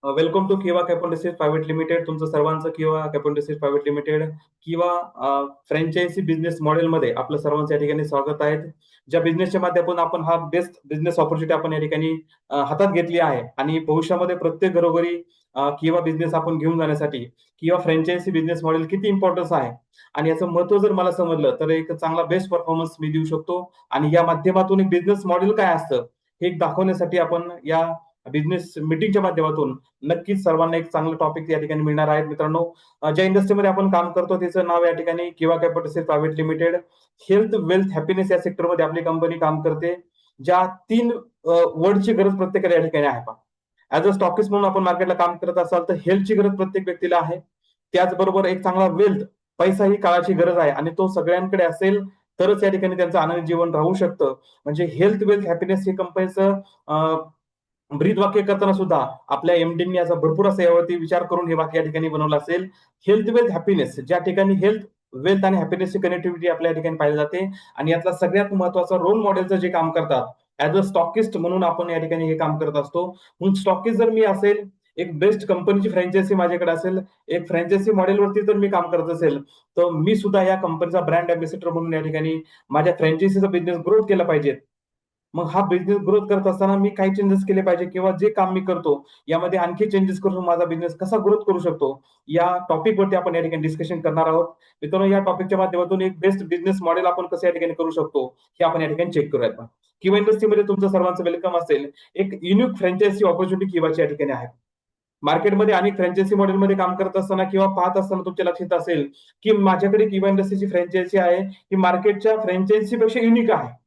Welcome to किवा capital private limited. तुमचं सर्वांचं किवा कॅपिटल प्रायव्हेट लिमिटेड किंवा फ्रँचायझी बिझनेस मॉडेलमध्ये आपलं सर्वांचं या ठिकाणी स्वागत आहे. ज्या बिझनेसच्या माध्यमातून आपण हा बेस्ट बिझनेस ऑपॉर्च्युनिटी आपण या ठिकाणी हातात घेतली आहे आणि भविष्यामध्ये प्रत्येक घरोघरी किंवा बिझनेस आपण घेऊन जाण्यासाठी किंवा फ्रँचायझी बिझनेस मॉडेल किती इम्पॉर्टन्स आहे आणि याचं महत्व जर मला समजलं तर एक चांगला बेस्ट परफॉर्मन्स मी देऊ शकतो. आणि या माध्यमातून एक बिझनेस मॉडेल काय असतं हे दाखवण्यासाठी आपण या बिझनेस मीटिंगच्या माध्यमातून नक्कीच सर्वांना एक चांगलं टॉपिक या ठिकाणी मिळणार आहेत. मित्रांनो, ज्या इंडस्ट्रीमध्ये आपण काम करतो त्याचं नाव या ठिकाणी किवा capital private limited. Health, wealth, happiness या सेक्टरमध्ये आपली कंपनी काम करते. ज्या 3 वर्डची गरज प्रत्येकाला या ठिकाणी आहे. ऍज अ स्टॉकिस्ट म्हणून आपण मार्केटला काम करत असाल तर हेल्थची गरज प्रत्येक व्यक्तीला आहे. त्याचबरोबर एक चांगला वेल्थ, पैसा ही काळाची गरज आहे आणि तो सगळ्यांकडे असेल तरच या ठिकाणी त्यांचं आनंदी जीवन राहू शकतं. म्हणजे हेल्थ, वेल्थ, हॅपीनेस हे कंपनीचं ब्रीद वाक्य करताना सुद्धा आपल्या एमडींनी याचा भरपूर असा यावरती विचार करून हे वाक्य या ठिकाणी बनवलं असेल. हेल्थ, वेल्थ, हॅपीनेस, ज्या ठिकाणी हेल्थ, वेल्थ आणि हॅपीनेसची कनेक्टिव्हिटी आपल्या या ठिकाणी पाहिली जाते. आणि यातला सगळ्यात महत्वाचा रोल मॉडेलचं जे काम करतात ऍज अ स्टॉकिस्ट म्हणून आपण या ठिकाणी हे काम करत असतो. म्हणून स्टॉकिस्ट जर मी असेल, एक बेस्ट कंपनीची फ्रँचायझी माझ्याकडे असेल, एक फ्रँचायझी मॉडेलवरती जर मी काम करत असेल, तर मी सुद्धा या कंपनीचा ब्रँड अँबॅसेडर म्हणून या ठिकाणी माझ्या फ्रँचायझीचा बिझनेस ग्रोथ केला पाहिजे. मग हा बिझनेस ग्रोथ करत असताना मी काही चेंजेस केले पाहिजे किंवा जे काम मी करतो यामध्ये आणखी चेंजेस करून माझा बिझनेस कसा ग्रोथ करू शकतो या टॉपिक वरती आपण या ठिकाणी डिस्कशन करणार आहोत. मित्रांनो, या टॉपिकच्या माध्यमातून एक बेस्ट बिझनेस मॉडेल आपण कसं या ठिकाणी करू शकतो हे आपण या ठिकाणी चेक करूयात. किंवा इंडस्ट्रीमध्ये तुमचं सर्वांचं वेलकम असेल. एक युनिक फ्रँचायझी ऑपॉर्च्युनिटी किंवाची या ठिकाणी आहे. मार्केटमध्ये अनेक फ्रँचायझी मॉडेलमध्ये काम करत असताना किंवा पाहत असताना तुमच्या लक्षात असेल की माझ्याकडे किंवा इंडस्ट्रीची फ्रँचायझी आहे ही मार्केटच्या फ्रँचायझीपेक्षा युनिक आहे.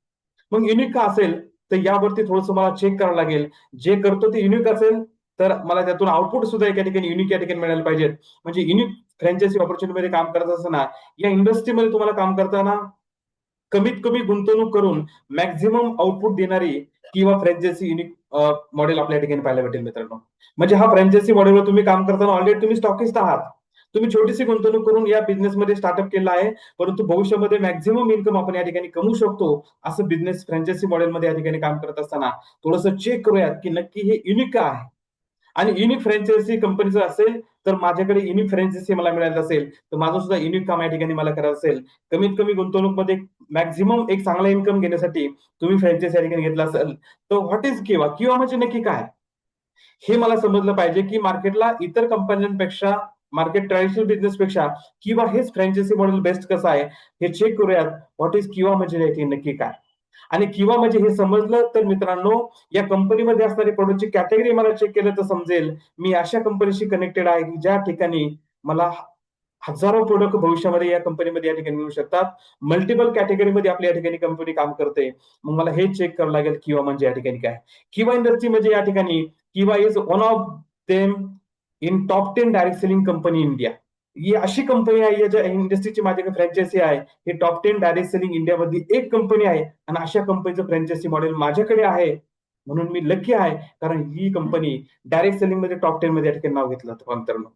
मग युनिक का असेल तर यावरती थोडंसं मला चेक करावं लागेल. जे करतो ते युनिक असेल तर मला त्यातून आउटपुट सुद्धा एका ठिकाणी युनिक या ठिकाणी मिळायला पाहिजेत. म्हणजे युनिक फ्रँचायझी ऑपॉर्च्युनिटीमध्ये काम करत असताना या इंडस्ट्रीमध्ये तुम्हाला काम करताना कमीत कमी गुंतवणूक करून मॅक्झिमम आउटपुट देणारी किंवा फ्रँचायझी युनिक मॉडेल आपल्या ठिकाणी पाहायला भेटेल. मित्रांनो, म्हणजे हा फ्रँचायझी मॉडेलवर तुम्ही काम करताना ऑलरेडी तुम्ही स्टॉकिस्ट आहात. तुम्ही छोटीशी गुंतवणूक करून या बिझनेसमध्ये स्टार्टअप केला आहे, परंतु भविष्यामध्ये मॅक्झिमम इन्कम आपण या ठिकाणी कमवू शकतो. असं बिझनेस फ्रँचायझी मॉडेलमध्ये या ठिकाणी काम करत असताना थोडंसं चेक करूयात की नक्की हे युनिक का आहे. आणि युनिक फ्रँचायझी कंपनीचं असेल तर माझ्याकडे युनिक फ्रँचायझी मला मिळायला असेल तर माझं सुद्धा युनिक काम या ठिकाणी मला करायचं असेल. कमीत कमी गुंतवणूकमध्ये मॅक्झिमम एक चांगला इन्कम घेण्यासाठी तुम्ही फ्रँचायझी या ठिकाणी घेतला असेल तर व्हॉट इज किवा किंवा म्हणजे नक्की काय हे मला समजलं पाहिजे की मार्केटला इतर कंपन्यांपेक्षा, मार्केट ट्रॅडिशनल बिझनेसपेक्षा किंवा हेच फ्रँचायझी मॉडेल बेस्ट कसं आहे हे चेक करूयात. व्हॉट इज किंवा म्हणजे नक्की काय. आणि किंवा म्हणजे हे समजलं तर मित्रांनो, या कंपनीमध्ये असणारी प्रोडक्टची कॅटेगरी मला चेक केलं तर समजेल मी अशा कंपनीशी कनेक्टेड आहे की ज्या ठिकाणी मला हजारो प्रोडक्ट भविष्यामध्ये या कंपनीमध्ये या ठिकाणी मिळू शकतात. मल्टिपल कॅटेगरीमध्ये आपल्या या ठिकाणी कंपनी काम करते. मग मला हे चेक करावं लागेल किंवा म्हणजे या ठिकाणी काय. किंवा इंडस्ट्री म्हणजे या ठिकाणी किंवा is one of them in top 10 direct selling company India. ही अशी कंपनी आहे ज्या इंडस्ट्रीची माझ्याकडे फ्रँचायझी आहे. ही टॉप 10 डायरेक्ट सेलिंग इंडियामधली एक कंपनी आहे आणि अशा कंपनीचं फ्रँचायझी मॉडेल माझ्याकडे आहे. म्हणून मी लकी आहे, कारण ही कंपनी डायरेक्ट सेलिंग मध्ये टॉप 10 मध्ये या ठिकाणी नाव घेतलं होतं मित्रांनो.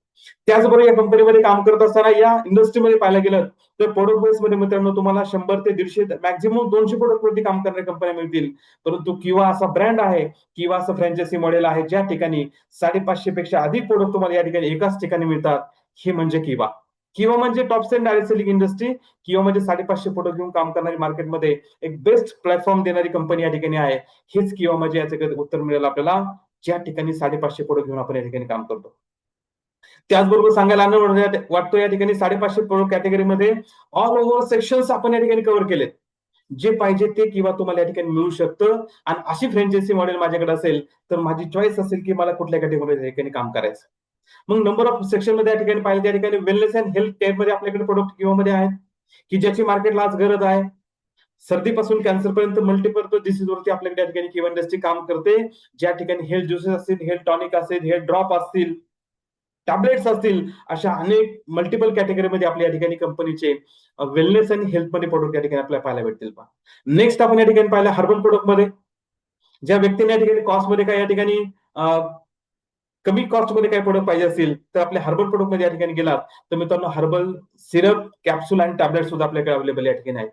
त्याचबरोबर या कंपनीमध्ये काम करत असताना या इंडस्ट्रीमध्ये पाहायला गेलं तर प्रोडक्ट बेस मध्ये मित्रांनो तुम्हाला 100 ते 150 मॅक्झिमम 200 प्रोडक्ट वरती काम करणाऱ्या कंपन्या मिळतील. परंतु किंवा असा ब्रँड आहे किंवा असं फ्रँचायझी मॉडेल आहे ज्या ठिकाणी 550 पेक्षा अधिक प्रोडक्ट तुम्हाला या ठिकाणी एकाच ठिकाणी मिळतात. हे म्हणजे किंवा. किंवा म्हणजे टॉप 10 डायरेक्ट सेलिंग इंडस्ट्री किंवा म्हणजे 550 प्रोडक्ट घेऊन काम करणारी मार्केटमध्ये एक बेस्ट प्लॅटफॉर्म देणारी कंपनी या ठिकाणी आहे. हेच किंवा म्हणजे याचं उत्तर मिळेल आपल्याला ज्या ठिकाणी 550 प्रोडक्ट घेऊन आपण या ठिकाणी काम करतो. त्याचबरोबर सांगायला आनंद वाटतो या ठिकाणी 550 प्रोडक्ट कॅटेगरीमध्ये ऑल ओव्हर सेक्शन्स आपण या ठिकाणी कव्हर केलेत. जे पाहिजे ते किंवा तुम्हाला या ठिकाणी मिळू शकतं. आणि अशी फ्रँचायझी मॉडेल माझ्याकडे असेल तर माझी चॉईस असेल की मला कुठल्या कॅटेगरीमध्ये या ठिकाणी काम करायचं. मग नंबर ऑफ सेक्शन मध्ये या ठिकाणी पाहिजे त्या ठिकाणी वेलनेस अँड हेल्थ केअर मध्ये आपल्याकडे प्रोडक्ट किंवा मध्ये आहेत की ज्याची मार्केटला आज गरज आहे. सर्दीपासून कॅन्सर पर्यंत मल्टिपल डिसीज वरती आपल्याकडे या ठिकाणी किंवा इंडस्ट्री काम करते. ज्या ठिकाणी हेल्थ ज्युसेस असतील, हेल्थ टॉनिक असेल, हेल्थ ड्रॉप असतील, टॅबलेट्स असतील, अशा अनेक मल्टिपल कॅटेगरीमध्ये आपल्या या ठिकाणी कंपनीचे वेलनेस आणि हेल्थ मध्ये प्रोडक्ट या ठिकाणी आपल्याला पाहायला भेटतील. नेक्स्ट आपण या ठिकाणी पाहिलं हर्बल प्रोडक्ट मध्ये ज्या व्यक्तीने या ठिकाणी कॉस्ट मध्ये काय या ठिकाणी कमी कॉस्ट मध्ये काही प्रोडक्ट पाहिजे असतील तर आपल्या हर्बल प्रोडक्ट मध्ये या ठिकाणी गेलात तर मित्रांनो हर्बल सिरप, कॅप्सूल आणि टॅबलेट सुद्धा आपल्याकडे अवेलेबल या ठिकाणी आहेत.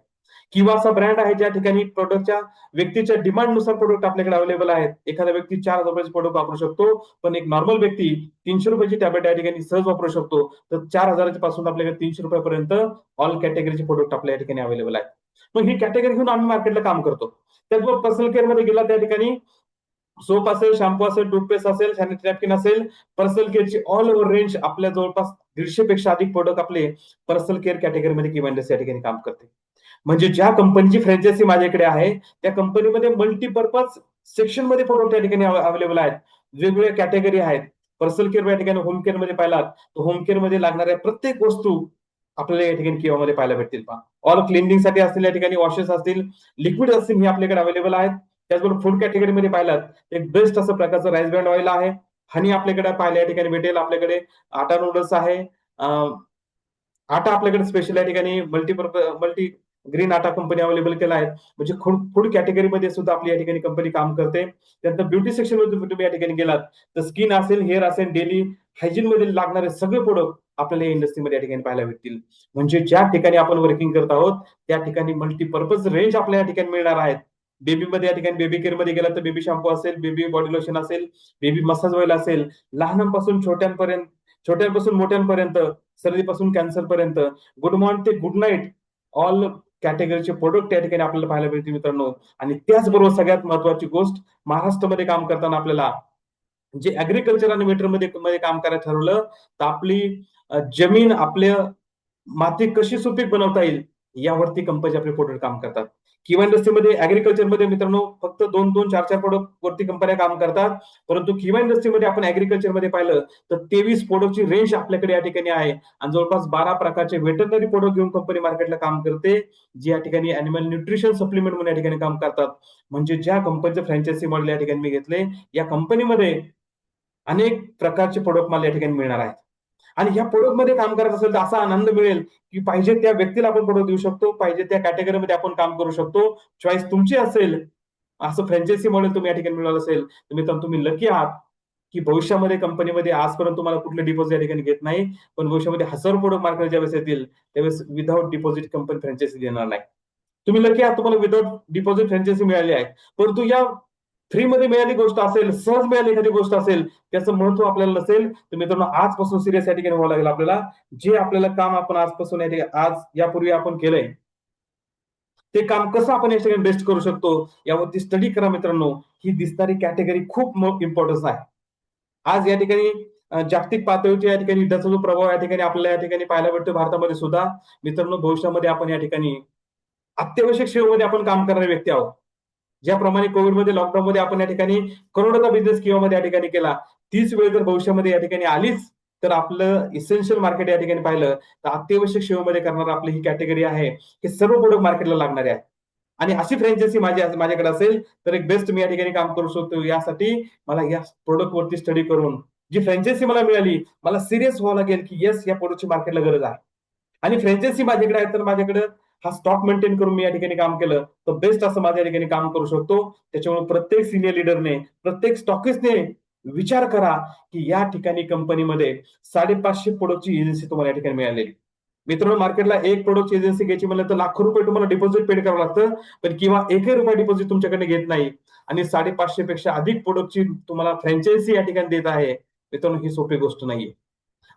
किंवा असा ब्रँड आहे ज्या ठिकाणी प्रोडक्टच्या व्यक्तीच्या डिमांडनुसार प्रोडक्ट आपल्याकडे अवेलेबल आहेत. एखादा व्यक्ती 4,000 रुपयाचे प्रोडक्ट वापरू शकतो, पण एक नॉर्मल व्यक्ती 300 रुपयाची टॅब्लेट या ठिकाणी सहज वापरू शकतो. तर 4,000 पासून आपल्याकडे 300 रुपयापर्यंत ऑल कॅटेगरीचे प्रोडक्ट आपल्या या ठिकाणी अवेलेबल आहेत. मग ही कॅटेगरी घेऊन आम्ही मार्केटला काम करतो. त्याचबरोबर पर्सनल केअर मध्ये गेला त्या ठिकाणी सोप असेल, शॅम्पू असेल, टूथपेस्ट असेल, सॅनिटरी नॅपकिन असेल, पर्सनल केअरची ऑल ओव्हर रेंज आपल्या जवळपास 150 पेक्षा अधिक प्रोडक्ट आपले पर्सनल केअर कॅटेगरीमध्ये किंवा इंडस्ट्री या ठिकाणी काम करते. म्हणजे ज्या कंपनीची फ्रँचायझी माझ्याकडे आहे त्या कंपनीमध्ये मल्टीपर्पज सेक्शन मध्ये प्रोडक्ट या ठिकाणी अवेलेबल आहेत. वेगवेगळ्या कॅटेगरी आहेत. पर्सनल केअर या ठिकाणी होम केअर मध्ये पाहिलात तर होम केअर मध्ये लागणाऱ्या प्रत्येक वस्तू आपल्याला या ठिकाणी किंवा मध्ये पाहायला भेटतील पहा. ऑल क्लिनिंग साठी असतील या ठिकाणी वॉशेस असतील, लिक्विड असतील हे आपल्याकडे अवेलेबल आहेत. त्याचबरोबर फूड कॅटेगरीमध्ये पाहिलात एक बेस्ट असं प्रकारचं राईस ब्रँड ऑइल आहे. हनी आपल्याकडे पाहायला या ठिकाणी भेटेल. आपल्याकडे आटा नूडल्स आहे. आटा आपल्याकडे स्पेशल या ठिकाणी मल्टी ग्रीन आटा कंपनी अवेलेबल केला आहे. म्हणजे फूड कॅटेगरीमध्ये सुद्धा आपली या ठिकाणी कंपनी काम करते. त्यानंतर ब्युटी सेक्शन मध्ये तुम्ही या ठिकाणी गेलात तर स्किन असेल, हेअर असेल, डेली हायजीन मध्ये लागणारे सगळे प्रोडक्ट आपल्याला या इंडस्ट्रीमध्ये या ठिकाणी पाहायला भेटतील. म्हणजे ज्या ठिकाणी आपण वर्किंग करत आहोत त्या ठिकाणी मल्टीपर्पज रेंज आपल्याला या ठिकाणी मिळणार आहेत. बेबी मध्ये या ठिकाणी बेबी केअर मध्ये गेला तर बेबी शॅम्पू असेल, बेबी बॉडी लोशन असेल, बेबी मसाज ऑइल असेल, लहानांपासून छोट्यांपासून मोठ्यांपर्यंत, सर्दीपासून कॅन्सर पर्यंत, गुड मॉर्निंग ते गुड नाईट ऑल कॅटेगरीचे प्रोडक्ट या ठिकाणी आपल्याला पाहायला मिळतील मित्रांनो. आणि त्याचबरोबर सगळ्यात महत्वाची गोष्ट महाराष्ट्रामध्ये काम करताना आपल्याला जे ऍग्रिकल्चर आणि मध्ये काम करायला ठरवलं तर आपली जमीन आपल्या माती कशी सुपीक बनवता येईल यावरती कंपनी आपले प्रोडक्ट काम करतात. किंवा इंडस्ट्रीमध्ये ऍग्रिकल्चरमध्ये मित्रांनो फक्त 2-2, 4-4 प्रोडक्ट वरती कंपन्या काम करतात. परंतु किंवा इंडस्ट्रीमध्ये आपण ऍग्रिकल्चरमध्ये पाहिलं तर 23 प्रोडक्टची रेंज आपल्याकडे या ठिकाणी आहे आणि जवळपास 12 प्रकारचे वेटरनरी प्रोडक्ट घेऊन कंपनी मार्केटला काम करते, जी या ठिकाणी अॅनिमल न्यूट्रिशन सप्लिमेंट म्हणून या ठिकाणी काम करतात. म्हणजे ज्या कंपनीचं फ्रँचायझी मॉडेल या ठिकाणी मी घेतले या कंपनीमध्ये अनेक प्रकारचे प्रोडक्ट मला या ठिकाणी मिळणार आहेत. आणि ह्या प्रोडक्ट मध्ये काम करायचं असेल तर असा आनंद मिळेल की पाहिजे त्या व्यक्तीला आपण प्रोडक्ट देऊ शकतो, पाहिजे त्या कॅटेगरीमध्ये आपण काम करू शकतो. चॉईस तुमची असेल. असं फ्रँचायझी मॉडेल तुम्ही या ठिकाणी मिळालं असेल तर मित्रांनो तुम्ही लकी आहात की भविष्यामध्ये कंपनीमध्ये आजपर्यंत तुम्हाला कुठले डिपॉझिट या ठिकाणी घेत नाही. पण भविष्यामध्ये हजारो प्रोडक्ट मार्केट ज्यावेळेस येतील त्यावेळेस विदाऊट डिपॉझिट कंपनी फ्रँचायझी देणार नाही. तुम्ही लकी आहात तुम्हाला विदाऊट डिपॉझिट फ्रँचायझी मिळाली आहे. परंतु या फ्री मध्ये मिळाली गोष्ट असेल, सहज मिळाली एखादी गोष्ट असेल, त्याचं महत्व आपल्याला नसेल तर मित्रांनो आजपासून सिरियस या ठिकाणी व्हावं लागेल आपल्याला. जे आपल्याला काम आपण आजपासून आज यापूर्वी आपण केलंय ते काम कसं आपण या ठिकाणी बेस्ट करू शकतो यावरती स्टडी करा मित्रांनो. ही दिसणारी कॅटेगरी खूप इम्पॉर्टन्स आहे. आज या ठिकाणी जागतिक पातळीच्या या ठिकाणी युद्धाचा जो प्रभाव या ठिकाणी आपल्याला या ठिकाणी पाहायला भेटतो भारतामध्ये सुद्धा. मित्रांनो भविष्यामध्ये आपण या ठिकाणी अत्यावश्यक सेवेमध्ये आपण काम करणारे व्यक्ती आहोत. ज्याप्रमाणे कोविडमध्ये लॉकडाऊनमध्ये आपण या ठिकाणी करोडोचा बिझनेस किंवा मध्ये या ठिकाणी केला, तीच वेळ जर भविष्यामध्ये या ठिकाणी आलीच तर आपलं इसेन्शियल मार्केट या ठिकाणी पाहिलं तर अत्यावश्यक सेवेमध्ये करणार आपली ही कॅटेगरी आहे. हे सर्व प्रोडक्ट मार्केटला लागणारे आहे. आणि अशी फ्रँचायझी माझ्याकडे असेल तर एक बेस्ट मी या ठिकाणी काम करू शकतो. यासाठी मला या प्रोडक्ट वरती स्टडी करून जी फ्रँचायझी मला मिळाली मला सिरियस व्हावं लागेल की येस या प्रोडक्टची मार्केटला गरज आहे. आणि फ्रँचायझी माझ्याकडे आहे तर माझ्याकडे हा स्टॉक मेंटेन करून मी या ठिकाणी काम केलं तर बेस्ट असं माझ्या ठिकाणी काम करू शकतो. त्याच्यामुळे प्रत्येक सिनियर लीडरने, प्रत्येक स्टॉकिस्टने विचार करा की या ठिकाणी कंपनीमध्ये 550 प्रोडक्टची एजन्सी तुम्हाला या ठिकाणी मिळालेली. मित्रांनो मार्केटला एक प्रोडक्ट एजन्सी घ्यायची म्हणलं तर लाखो रुपये तुम्हाला डिपॉझिट पेड करावं लागतं. पण किंवा 1 रुपया डिपॉझिट तुमच्याकडे घेत नाही आणि 550 पेक्षा अधिक प्रोडक्टची तुम्हाला फ्रँचायझी या ठिकाणी देत आहे. मित्रांनो ही सोपी गोष्ट नाहीये.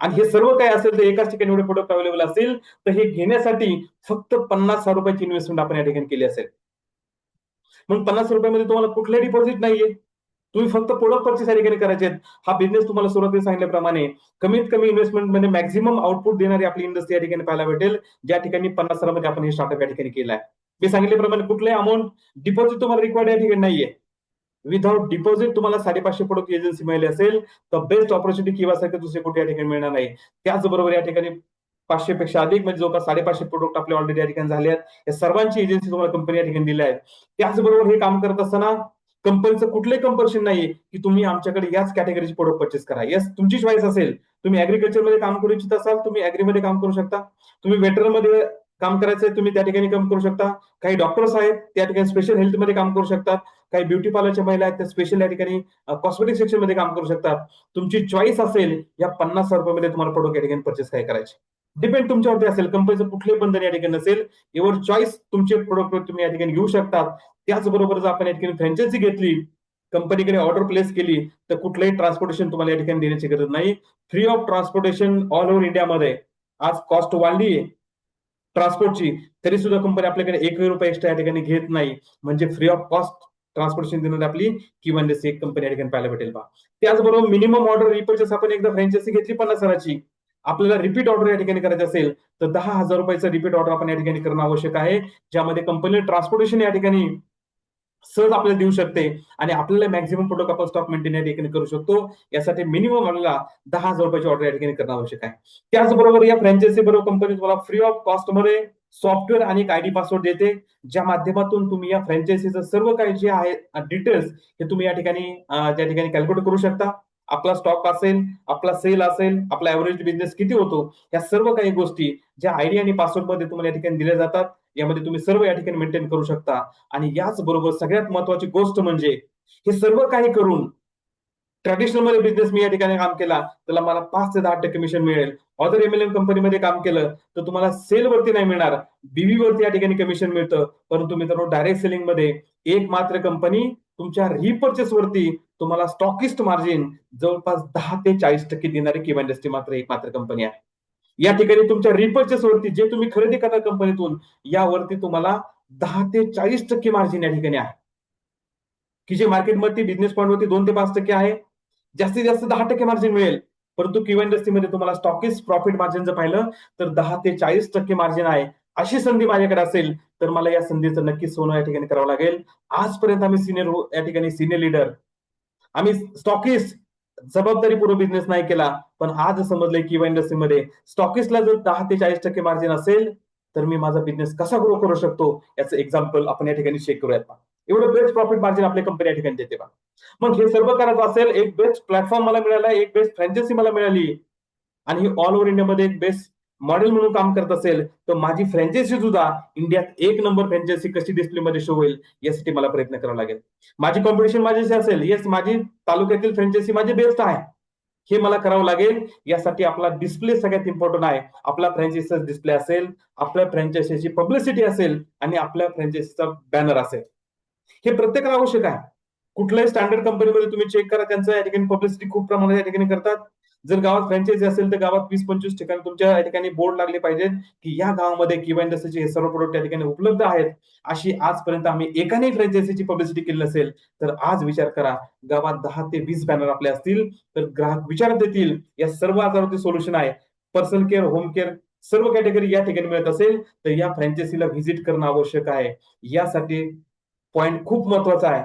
आणि हे सर्व काय असेल तर एकाच ठिकाणी एवढे प्रोडक्ट अवेलेबल असतील तर हे घेण्यासाठी फक्त 50,000 रुपयाची इन्व्हेस्टमेंट आपण या ठिकाणी केली असेल. मग 50 रुपयामध्ये तुम्हाला कुठले डिपॉझिट नाहीये. तुम्ही फक्त प्रोडक्ट परचेस या ठिकाणी करायचे. हा बिझनेस तुम्हाला सुरुवातीला सांगितल्याप्रमाणे कमीत कमी इन्व्हेस्टमेंट मध्ये मॅक्झिमम आउटपुट देणारी आपली इंडस्ट्री या ठिकाणी पाहायला भेटेल. ज्या ठिकाणी 50,000 मध्ये आपण हे स्टार्टअप या ठिकाणी केलं आहे. मी सांगितल्याप्रमाणे कुठलाही अमाऊंट डिपॉझिट तुम्हाला रिक्वायर्ड या ठिकाणी नाहीये. विदाउट डिपॉझिट तुम्हाला 550 प्रोडक्ट एजन्सी मिळाली असेल तर बेस्ट ऑपॉर्च्युनिटी किंवा सारखं दुसरे कुठे या ठिकाणी मिळणार नाही. त्याचबरोबर या ठिकाणी 500 पेक्षा अधिक म्हणजे जवळपास 550 प्रोडक्ट आपले ऑलरेडी या ठिकाणी झाले आहेत. या सर्वांची एजन्सी तुम्हाला कंपनी या ठिकाणी दिल्या आहेत. त्याचबरोबर हे काम करत असताना कंपनीचं कुठलंही कंपल्शन नाहीये की तुम्ही आमच्याकडे याच कॅटेगरीचे प्रोडक्ट परचेस करा. येस तुमची चॉईस असेल. तुम्ही ऍग्रिकल्चर मध्ये काम करू इच्छित असाल तुम्ही ऍग्रीमध्ये काम करू शकता. तुम्ही वेटरनमध्ये काम करायचंय तुम्ही त्या ठिकाणी काम करू शकता. काही डॉक्टर्स आहेत त्या ठिकाणी स्पेशल हेल्थमध्ये काम करू शकतात. काही ब्युटी पार्लरच्या महिला आहेत त्या स्पेशल या ठिकाणी कॉस्मेटिक सेक्शन मध्ये काम करू शकतात. तुमची चॉईस असेल या 50,000 रुपयामध्ये तुम्हाला प्रोडक्ट या ठिकाणी परचेस काय करायचे. डिपेंड तुमच्यावरती असेल, कंपनीचं कुठलंही बंधन या ठिकाणी नसेल. युअर चॉईस, तुमचे प्रोडक्ट तुम्ही या ठिकाणी घेऊ शकता. त्याचबरोबर जर आपण या ठिकाणी फ्रँचायझी घेतली, कंपनीकडे ऑर्डर प्लेस केली, तर कुठलंही ट्रान्सपोर्टेशन तुम्हाला या ठिकाणी देण्याची गरज नाही. Free of transportation all over इंडियामध्ये. आज कॉस्ट वाढली आहे ट्रान्सपोर्टची, तरी सुद्धा कंपनी आपल्याकडे एकही रुपये एक्स्ट्रा या ठिकाणी घेत नाही. म्हणजे फ्री ऑफ कॉस्ट ट्रान्सपोर्टेशन देणारी आपली किंवा एक कंपनी या ठिकाणी पाहायला भेटेल बा. त्याचबरोबर मिनिमम ऑर्डर रिपर्चेस आपण एकदा फ्रँचायझी घेतली 50,000ची, आपल्याला रिपीट ऑर्डर या ठिकाणी करायची असेल तर 10,000 रुपयाचं रिपीट ऑर्डर आपण या ठिकाणी करणं आवश्यक आहे, ज्यामध्ये कंपनी ट्रान्सपोर्टेशन या ठिकाणी सहज आपल्याला देऊ शकते आणि आपल्याला मॅक्झिमम प्रोडक्ट आपण स्टॉक मेंटेन या ठिकाणी करू शकतो. यासाठी मिनिमम आपल्याला 10,000 रुपयाची ऑर्डर या ठिकाणी करणं आवश्यक आहे. त्याचबरोबर या फ्रँचायझी बरोबर कंपनी तुम्हाला फ्री ऑफ कॉस्ट मध्ये सॉफ्टवेअर आणि एक आयडी पासवर्ड देते, ज्या माध्यमातून तुम्ही या फ्रँचायझीचं सर्व काही जे आहे डिटेल्स हे तुम्ही या ठिकाणी त्या ठिकाणी कॅल्क्युलेट करू शकता. आपला स्टॉक असेल, आपला सेल असेल, आपला ऍव्हरेज बिझनेस किती होतो, या सर्व काही गोष्टी ज्या आयडी आणि पासवर्ड मध्ये तुम्हाला या ठिकाणी दिल्या जातात, यामध्ये तुम्ही सर्व या ठिकाणी मेंटेन करू शकता. आणि याच बरोबर सगळ्यात महत्वाची गोष्ट म्हणजे हे सर्व काही करून ट्रॅडिशनल मध्ये बिझनेस मी या ठिकाणी काम केला, त्याला मला 5 ते 10% कमिशन मिळेल. अदर एमएलएम कंपनीमध्ये काम केलं तर तुम्हाला सेल वरती नाही मिळणार, बीव्ही वरती या ठिकाणी कमिशन मिळतं. परंतु मित्रांनो डायरेक्ट सेलिंग मध्ये एक मात्र कंपनी तुमच्या रिपर्चेस वरती तुम्हाला स्टॉकिस्ट मार्जिन जवळपास 10 ते 40% देणारी किंवा इंडस्ट्री मात्र एक मात्र कंपनी आहे. या ठिकाणी तुमच्या रिपर्चेस वरती जे तुम्ही खरेदी करणार कंपनीतून, यावरती तुम्हाला 10 ते 40% मार्जिन या ठिकाणी आहे, की जे मार्केटमध्ये बिझनेस पॉईंट वरती 2 ते 5% आहे. जास्तीत जास्त 10% मार्जिन मिळेल. परंतु किंवा इंडस्ट्रीमध्ये तुम्हाला स्टॉकिस्ट प्रॉफिट मार्जिन जर पाहिलं तर 10 ते 40% मार्जिन आहे. अशी संधी माझ्याकडे असेल तर मला या संधीचं नक्कीच सोनं या ठिकाणी करावं लागेल. आजपर्यंत आम्ही या ठिकाणी सिनियर लीडर, आम्ही स्टॉकिस्ट जबाबदारीपूर्वक बिझनेस नाही केला. पण आज समजलंय किंवा इंडस्ट्रीमध्ये स्टॉकिस्टला जर 10 ते 40% मार्जिन असेल तर मी माझा बिझनेस कसा ग्रो करू शकतो, याचं एक्झाम्पल आपण या ठिकाणी चेक करूयात. एवढं बेस्ट प्रॉफिट मार्जिन आपली कंपनी या ठिकाणी देते. मग हे सर्व करायचं असेल, एक बेस्ट प्लॅटफॉर्म मला मिळाला, एक बेस्ट फ्रँचायझी मला मिळाली आणि ही ऑल ओव्हर इंडियामध्ये एक बेस्ट मॉडेल म्हणून काम करत असेल, तर माझी फ्रँचायझी सुद्धा इंडियात एक नंबर फ्रँचायझी कशी डिस्प्लेमध्ये शो होईल, यासाठी मला प्रयत्न करावा लागेल. माझी कॉम्पिटिशन माझ्याशी असेल, येस माझी तालुक्यातील फ्रँचायझी माझी बेस्ट आहे, हे मला करावं लागेल. यासाठी आपला डिस्प्ले सगळ्यात इम्पॉर्टंट आहे. आपला फ्रँचायझीचा डिस्प्ले असेल, आपल्या फ्रँचायझीची पब्लिसिटी असेल आणि आपल्या फ्रँचायझीचा बॅनर असेल, हे प्रत्येकाला आवश्यक आहे. कुठल्याही स्टँडर्ड कंपनीमध्ये तुम्ही चेक करा, त्यांचं या ठिकाणी पब्लिसिटी खूप प्रमाणात या ठिकाणी करतात. जर गावात फ्रँचायझी असेल तर गावात 20-25 ठिकाणी तुमच्या या ठिकाणी बोर्ड लागले पाहिजेत, की या गावामध्ये किंवा इंडस्ट्रीचे हे सर्व प्रोडक्ट या ठिकाणी उपलब्ध आहेत. अशी आजपर्यंत आम्ही एकाने फ्रँचायझीची पब्लिसिटी केली नसेल. तर आज विचार करा, गावात 10 ते 20 बॅनर आपले असतील तर ग्राहक विचारत देतील या सर्व आजारावरती सोल्युशन आहे. पर्सनल केअर, होम केअर सर्व कॅटेगरी या ठिकाणी मिळत असेल तर या फ्रँचायझीला व्हिजिट करणं आवश्यक आहे. यासाठी पॉइंट खूप महत्वाचा आहे.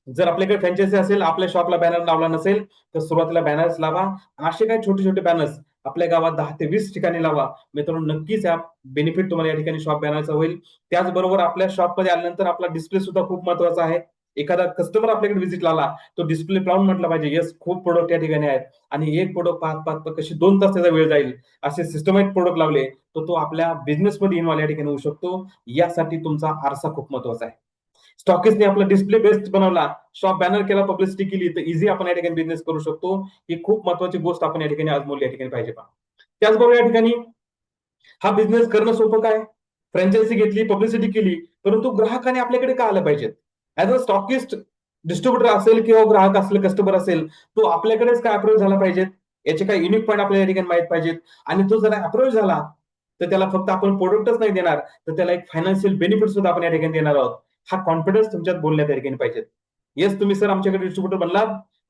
जर आपल्याकडे फ्रँचायझी असेल, आपल्या शॉपला बॅनर लावला नसेल तर सुरुवातीला बॅनर्स लावा. असे काही छोटे छोटे बॅनर्स आपल्या गावात 10 ते 20 ठिकाणी लावा. मित्रांनो नक्कीच या बेनिफिट तुम्हाला या ठिकाणी शॉप बॅनरचा होईल. त्याचबरोबर आपल्या शॉपमध्ये आल्यानंतर आपला डिस्प्ले सुद्धा खूप महत्वाचा आहे. एखादा कस्टमर आपल्याकडे व्हिजिट लावला, तो डिस्प्ले पाहून म्हटलं पाहिजे, येस खूप प्रोडक्ट या ठिकाणी आहेत आणि एक प्रोडक्ट पाहत पाहत कशी 2 तास त्याचा वेळ जाईल, असे सिस्टमॅटिक प्रोडक्ट लावले तर तो आपल्या बिझनेसमध्ये इन्व्हॉल्व या ठिकाणी होऊ शकतो. यासाठी तुमचा आरसा खूप महत्वाचा आहे. स्टॉकिस्टने आपला डिस्प्ले बेस्ट बनवला, शॉप बॅनर केला, पब्लिसिटी केली, तर इझी आपण या ठिकाणी बिझनेस करू शकतो. ही खूप महत्वाची गोष्ट आपण या ठिकाणी आजमोल या ठिकाणी पाहिजे. त्याचबरोबर या ठिकाणी हा बिझनेस करणं सोपं काय? फ्रँचायझी घेतली, पब्लिसिटी केली, परंतु ग्राहकाने आपल्याकडे का आलं पाहिजे? ऍज अ स्टॉकिस्ट डिस्ट्रीब्युटर असेल किंवा ग्राहक असेल, कस्टमर असेल, तो आपल्याकडेच काय अप्रोच झाला पाहिजे, याचे काही युनिक पॉईंट आपल्याला या ठिकाणी माहित पाहिजेत. आणि तो जर अप्रोच झाला तर त्याला फक्त आपण प्रोडक्टच नाही देणार, तर त्याला एक फायनान्शियल बेनिफिट सुद्धा आपण या ठिकाणी देणार आहोत. हा कॉन्फिडन्स तुमच्यात बोलण्यात या ठिकाणी पाहिजे. येस तुम्ही सर आमच्याकडे डिस्ट्रीब्युटर बनलात,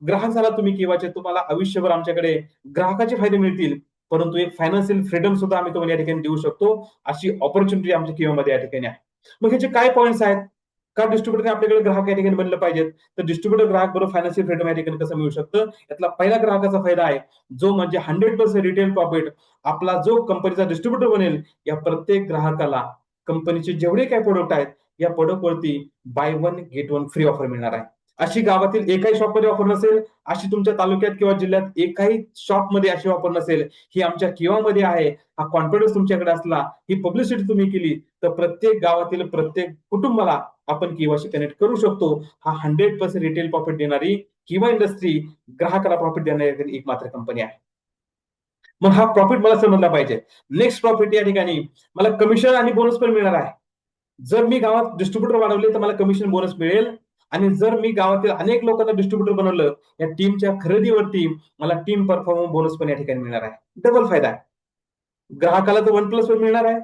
ग्राहक झाला तुम्ही किंवाचे, तुम्हाला आयुष्यभर आमच्याकडे ग्राहकाचे फायदे मिळतील, परंतु एक फायनान्शियल फ्रीडम सुद्धा आम्ही तुम्हाला या ठिकाणी देऊ शकतो. अशी ऑपॉर्च्युनिटी आमच्या किंवामध्ये या ठिकाणी आहे. मग ह्याचे काय पॉईंट्स आहेत? का डिस्ट्रीब्युटरने आपल्याकडे ग्राहक या ठिकाणी बनलं पाहिजेत? तर डिस्ट्रीब्युटर ग्राहक बरोबर फायनान्शियल फ्रीडम या ठिकाणी कसं मिळू शकतं? यातला पहिला ग्राहकाचा फायदा आहे, जो म्हणजे 100% रिटेल प्रॉफिट. आपला जो कंपनीचा डिस्ट्रीब्युटर बनेल, या प्रत्येक ग्राहकाला कंपनीचे जेवढे काही प्रोडक्ट आहेत, या प्रोडक्ट वरती bye one get one free offer मिळणार आहे. अशी गावातील एकाही शॉपमध्ये ऑफर नसेल, अशी तुमच्या तालुक्यात किंवा जिल्ह्यात एकाही शॉपमध्ये अशी ऑफर नसेल. ही आमच्या किंवामध्ये आहे. हा कॉन्फिडन्स तुमच्याकडे असला, ही पब्लिसिटी तुम्ही केली, तर प्रत्येक गावातील प्रत्येक कुटुंबाला आपण किंवाशी कनेक्ट करू शकतो. हा 100% रिटेल प्रॉफिट देणारी किंवा इंडस्ट्री ग्राहकाला प्रॉफिट देणारी एक मात्र कंपनी आहे. मग हा प्रॉफिट मला समजला पाहिजे. नेक्स्ट प्रॉफिट या ठिकाणी मला कमिशन आणि बोनस पण मिळणार आहे. जर मी गावात डिस्ट्रीब्युटर वाढवले तर मला कमिशन बोनस मिळेल. आणि जर मी गावातील अनेक लोकांना डिस्ट्रीब्युटर बनवलं, या टीमच्या खरेदीवरती मला टीम परफॉर्मन्स बोनस पण या ठिकाणी मिळणार आहे. डबल फायदा आहे. ग्राहकाला तर 1+1 मिळणार आहे.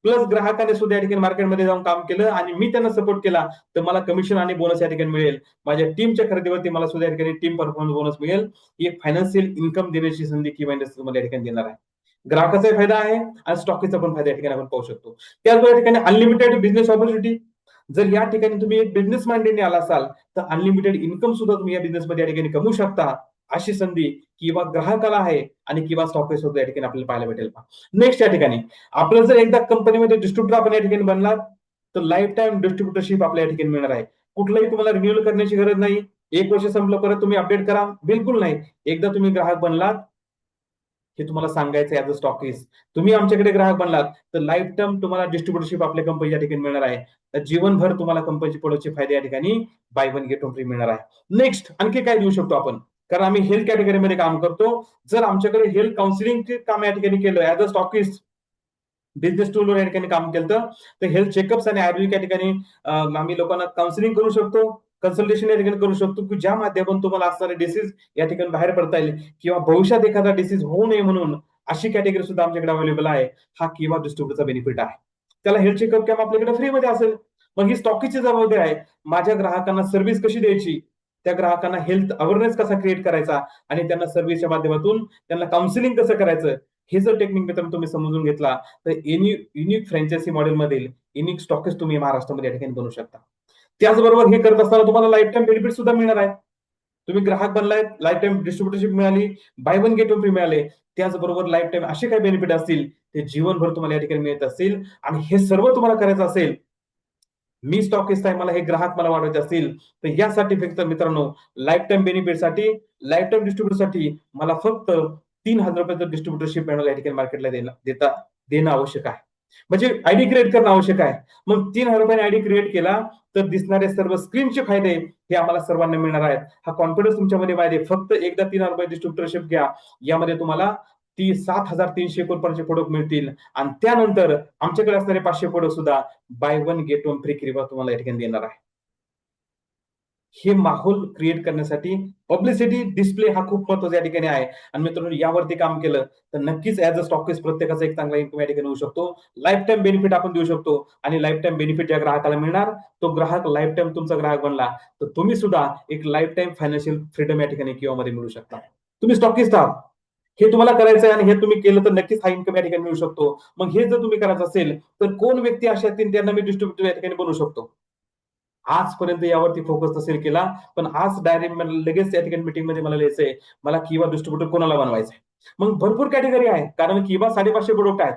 प्लस ग्राहकाने सुद्धा या ठिकाणी मार्केटमध्ये जाऊन काम केलं आणि मी त्यांना सपोर्ट केला, तर मला कमिशन आणि बोनस या ठिकाणी मिळेल. माझ्या टीमच्या खरेदीवरती मला सुद्धा या ठिकाणी टीम परफॉर्मन्स बोनस मिळेल. ही एक फायनान्शियल इन्कम देण्याची संधी किंवा इंडस्ट्री तुम्हाला या ठिकाणी देणार आहे. ग्राहकाचाही फायदा आहे आणि स्टॉकीचा पण फायदा या ठिकाणी आपण पाहू शकतो. त्याचबरोबर या ठिकाणी अनलिमिटेड बिझनेस ऑपॉर्च्युनिटी. जर या ठिकाणी तुम्ही एक बिझनेस माइंडेडने आला असाल, तर अनलिमिटेड इन्कम सुद्धा तुम्ही या बिझनेसमध्ये या ठिकाणी कमवू शकता. अशी संधी किंवा ग्राहकाला आहे आणि किंवा स्टॉक सुद्धा या ठिकाणी आपल्याला पाहायला भेटेल. नेक्स्ट या ठिकाणी आपलं जर एकदा कंपनीमध्ये डिस्ट्रीब्युटर आपण या ठिकाणी बनलात, तर लाईफ टाईम डिस्ट्रीब्युटरशिप आपल्या या ठिकाणी मिळणार आहे. कुठलंही तुम्हाला रिन्युअल करण्याची गरज नाही. 1 वर्ष संपलं परत तुम्ही अपडेट करा, बिलकुल नाही. एकदा तुम्ही ग्राहक बनलात, हे तुम्हाला सांगायचं ऍज अ स्टॉकिस्ट. तुम्ही आमच्याकडे ग्राहक बनलात, तर लाईफ टाईम तुम्हाला डिस्ट्रीब्युटरशिप आपल्या कंपनी या ठिकाणी मिळणार आहे. तर जीवनभर तुम्हाला कंपनीचे प्रोडक्टचे फायदे या ठिकाणी bye one get one free मिळणार आहे. नेक्स्ट आणखी काय देऊ शकतो आपण? कारण आम्ही हेल्थ कॅटेगरीमध्ये काम करतो. जर आमच्याकडे हेल्थ काउन्सिलिंगचे काम या ठिकाणी केलं ऍज अ स्टॉकिस्ट, बिझनेस टूलवर या ठिकाणी काम केलं, तर हेल्थ चेकअप्स आणि आयुर्वेदिक या ठिकाणी आम्ही लोकांना काउन्सिलिंग करू शकतो, कन्सल्टेशन या ठिकाणी करू शकतो, की ज्या माध्यमातून तुम्हाला असणारे डिसीज या ठिकाणी बाहेर पडता येईल किंवा भविष्यात एखादा डिसीज होऊ नये म्हणून अशी कॅटेगरी सुद्धा आमच्याकडे अवेलेबल आहे. हा किंवा डिस्ट्रीब्युटरचा बेनिफिट आहे. त्याला हेल्थ चेकअप कॅम्प आपल्याकडे फ्रीमध्ये असेल. मग ही स्टॉकीची जबाबदारी आहे. माझ्या ग्राहकांना सर्व्हिस कशी द्यायची, त्या ग्राहकांना हेल्थ अवेअरनेस कसा क्रिएट करायचा आणि त्यांना सर्व्हिसच्या माध्यमातून त्यांना काउन्सिलिंग कसं करायचं, हे जर टेक्निक मित्रांनो तुम्ही समजून घेतला, तर युनिक फ्रँचायझी मॉडेलमधील युनिक स्टॉकिस्ट तुम्ही महाराष्ट्रामध्ये या ठिकाणी बनवू शकता. त्याचबरोबर हे करत असताना तुम्हाला लाईफ टाईम बेनिफिट सुद्धा मिळणार आहे. तुम्ही ग्राहक बनलाय, लाईफ टाईम डिस्ट्रीब्युटरशिप मिळाली, bye one get one free मिळाले. त्याचबरोबर लाईफ टाईम असे काही बेनिफिट असतील, ते जीवनभर तुम्हाला या ठिकाणी मिळत असतील आणि हे सर्व तुम्हाला करायचं असेल, मी स्टॉकिस्ट आहे, मला हे ग्राहक मला वाढवायचे असतील, तर यासाठी फक्त मित्रांनो लाईफ टाईम बेनिफिटसाठी, लाईफ टाईम डिस्ट्रीब्युटरसाठी मला फक्त ₹3,000 डिस्ट्रीब्युटरशिप मॅन्युअल या ठिकाणी मार्केटला देणं आवश्यक आहे. म्हणजे आयडी क्रिएट करणं आवश्यक आहे. मग ₹3,000 आयडी क्रिएट केला, तर दिसणारे सर्व स्क्रीनचे फायदे हे आम्हाला सर्वांना मिळणार आहेत. हा कॉन्फिडन्स तुमच्यामध्ये पाहिजे. फक्त एकदा ₹3,000 डिस्ट्रीब्युटरशिप घ्या. यामध्ये तुम्हाला 7,300 पर्यंतचे प्रोडक्ट मिळतील आणि त्यानंतर आमच्याकडे असणारे 500 प्रोडक्ट सुद्धा bye one get one free किंवा तुम्हाला या ठिकाणी देणार आहे. हे माहोल क्रिएट करण्यासाठी पब्लिसिटी डिस्प्ले हा खूप महत्वाचा या ठिकाणी आहे. आणि मित्रांनो यावरती काम केलं तर नक्कीच ऍज अ स्टॉकिस्ट प्रत्येकाचा एक चांगला इन्कम या ठिकाणी होऊ शकतो. लाईफ टाईम बेनिफिट आपण देऊ शकतो आणि लाईफ टाईम बेनिफिट ज्या ग्राहकाला मिळणार, तो ग्राहक लाईफ टाईम तुमचा ग्राहक बनला, तर तुम्ही सुद्धा एक लाईफ टाईम फायनान्शियल फ्रीडम या ठिकाणी किंवा मध्ये मिळू शकता. तुम्ही स्टॉकिस्ट आहात. हे तुम्हाला करायचं आहे आणि हे तुम्ही केलं तर नक्कीच हा इन्कम या ठिकाणी मिळू शकतो. मग हे जर तुम्ही करायचं असेल, तर कोण व्यक्ती अशा आहेत त्यांना मी डिस्ट्रीब्युटर या ठिकाणी बनवू शकतो. आजपर्यंत यावरती फोकस नसेल केला, पण आज डायरेक्ट लगेच या ठिकाणी मीटिंगमध्ये मला लिहायचंय, मला किंवा डिस्ट्रीब्युटर कोणाला बनवायचंय. मग भरपूर कॅटेगरी आहे, कारण किंवा 550 प्रोडक्ट आहेत.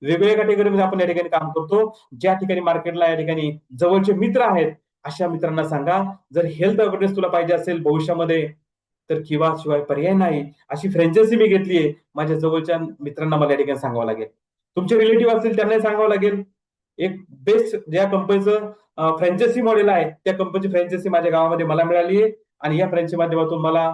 वेगवेगळ्या कॅटेगरीमध्ये आपण या ठिकाणी काम करतो. ज्या ठिकाणी मार्केटला या ठिकाणी जवळचे मित्र आहेत, अशा मित्रांना सांगा, जर हेल्थ अवेअरनेस तुला पाहिजे असेल भविष्यामध्ये, तर किंवा शिवाय पर्याय नाही. अशी फ्रँचायझी मी घेतलीये. माझ्या जवळच्या मित्रांना मला या ठिकाणी सांगावं लागेल. तुमचे रिलेटिव्ह असतील त्यांनाही सांगावं लागेल. एक बेस्ट ज्या कंपनीचं फ्रँचायझी मॉडेल आहे, त्या कंपनीची फ्रँचायझी माझ्या गावामध्ये मला मिळाली आहे आणि या फ्रँचायझी माध्यमातून मला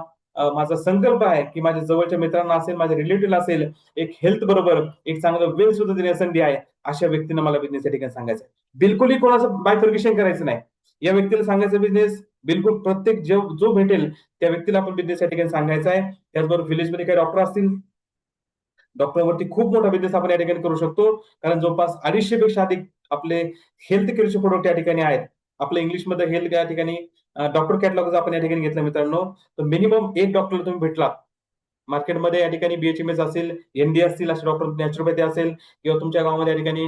माझा संकल्प आहे, की माझ्या जवळच्या मित्रांना असेल, माझ्या रिलेटिव्हला असेल, एक हेल्थ बरोबर एक चांगलं वेल सुद्धा देण्याची संधी आहे. अशा व्यक्तींना मला बिझनेस या ठिकाणी सांगायचं आहे. बिलकुलही कोणाचं बायफर्गेशन करायचं नाही. या व्यक्तीला सांगायचं बिझनेस बिलकुल प्रत्येक जो भेटेल त्या व्यक्तीला आपण बिझनेस या ठिकाणी सांगायचा आहे. त्याचबरोबर व्हिलेजमध्ये काही डॉक्टर असतील, डॉक्टरवरती खूप मोठा बिझनेस आपण या ठिकाणी करू शकतो. कारण जवळपास 250 पेक्षा अधिक आपले हेल्थ केअरचे प्रोडक्ट या ठिकाणी आहेत. आपलं इंग्लिशमध्ये हेल्थ या ठिकाणी डॉक्टर कॅटलॉग आपण या ठिकाणी घेतलं मित्रांनो, तर मिनिमम एक डॉक्टर तुम्ही भेटला मार्केटमध्ये या ठिकाणी बीएचएमएस असेल, एनडी असतील, असे डॉक्टर नॅचरोपॅथी असेल किंवा तुमच्या गावामध्ये या ठिकाणी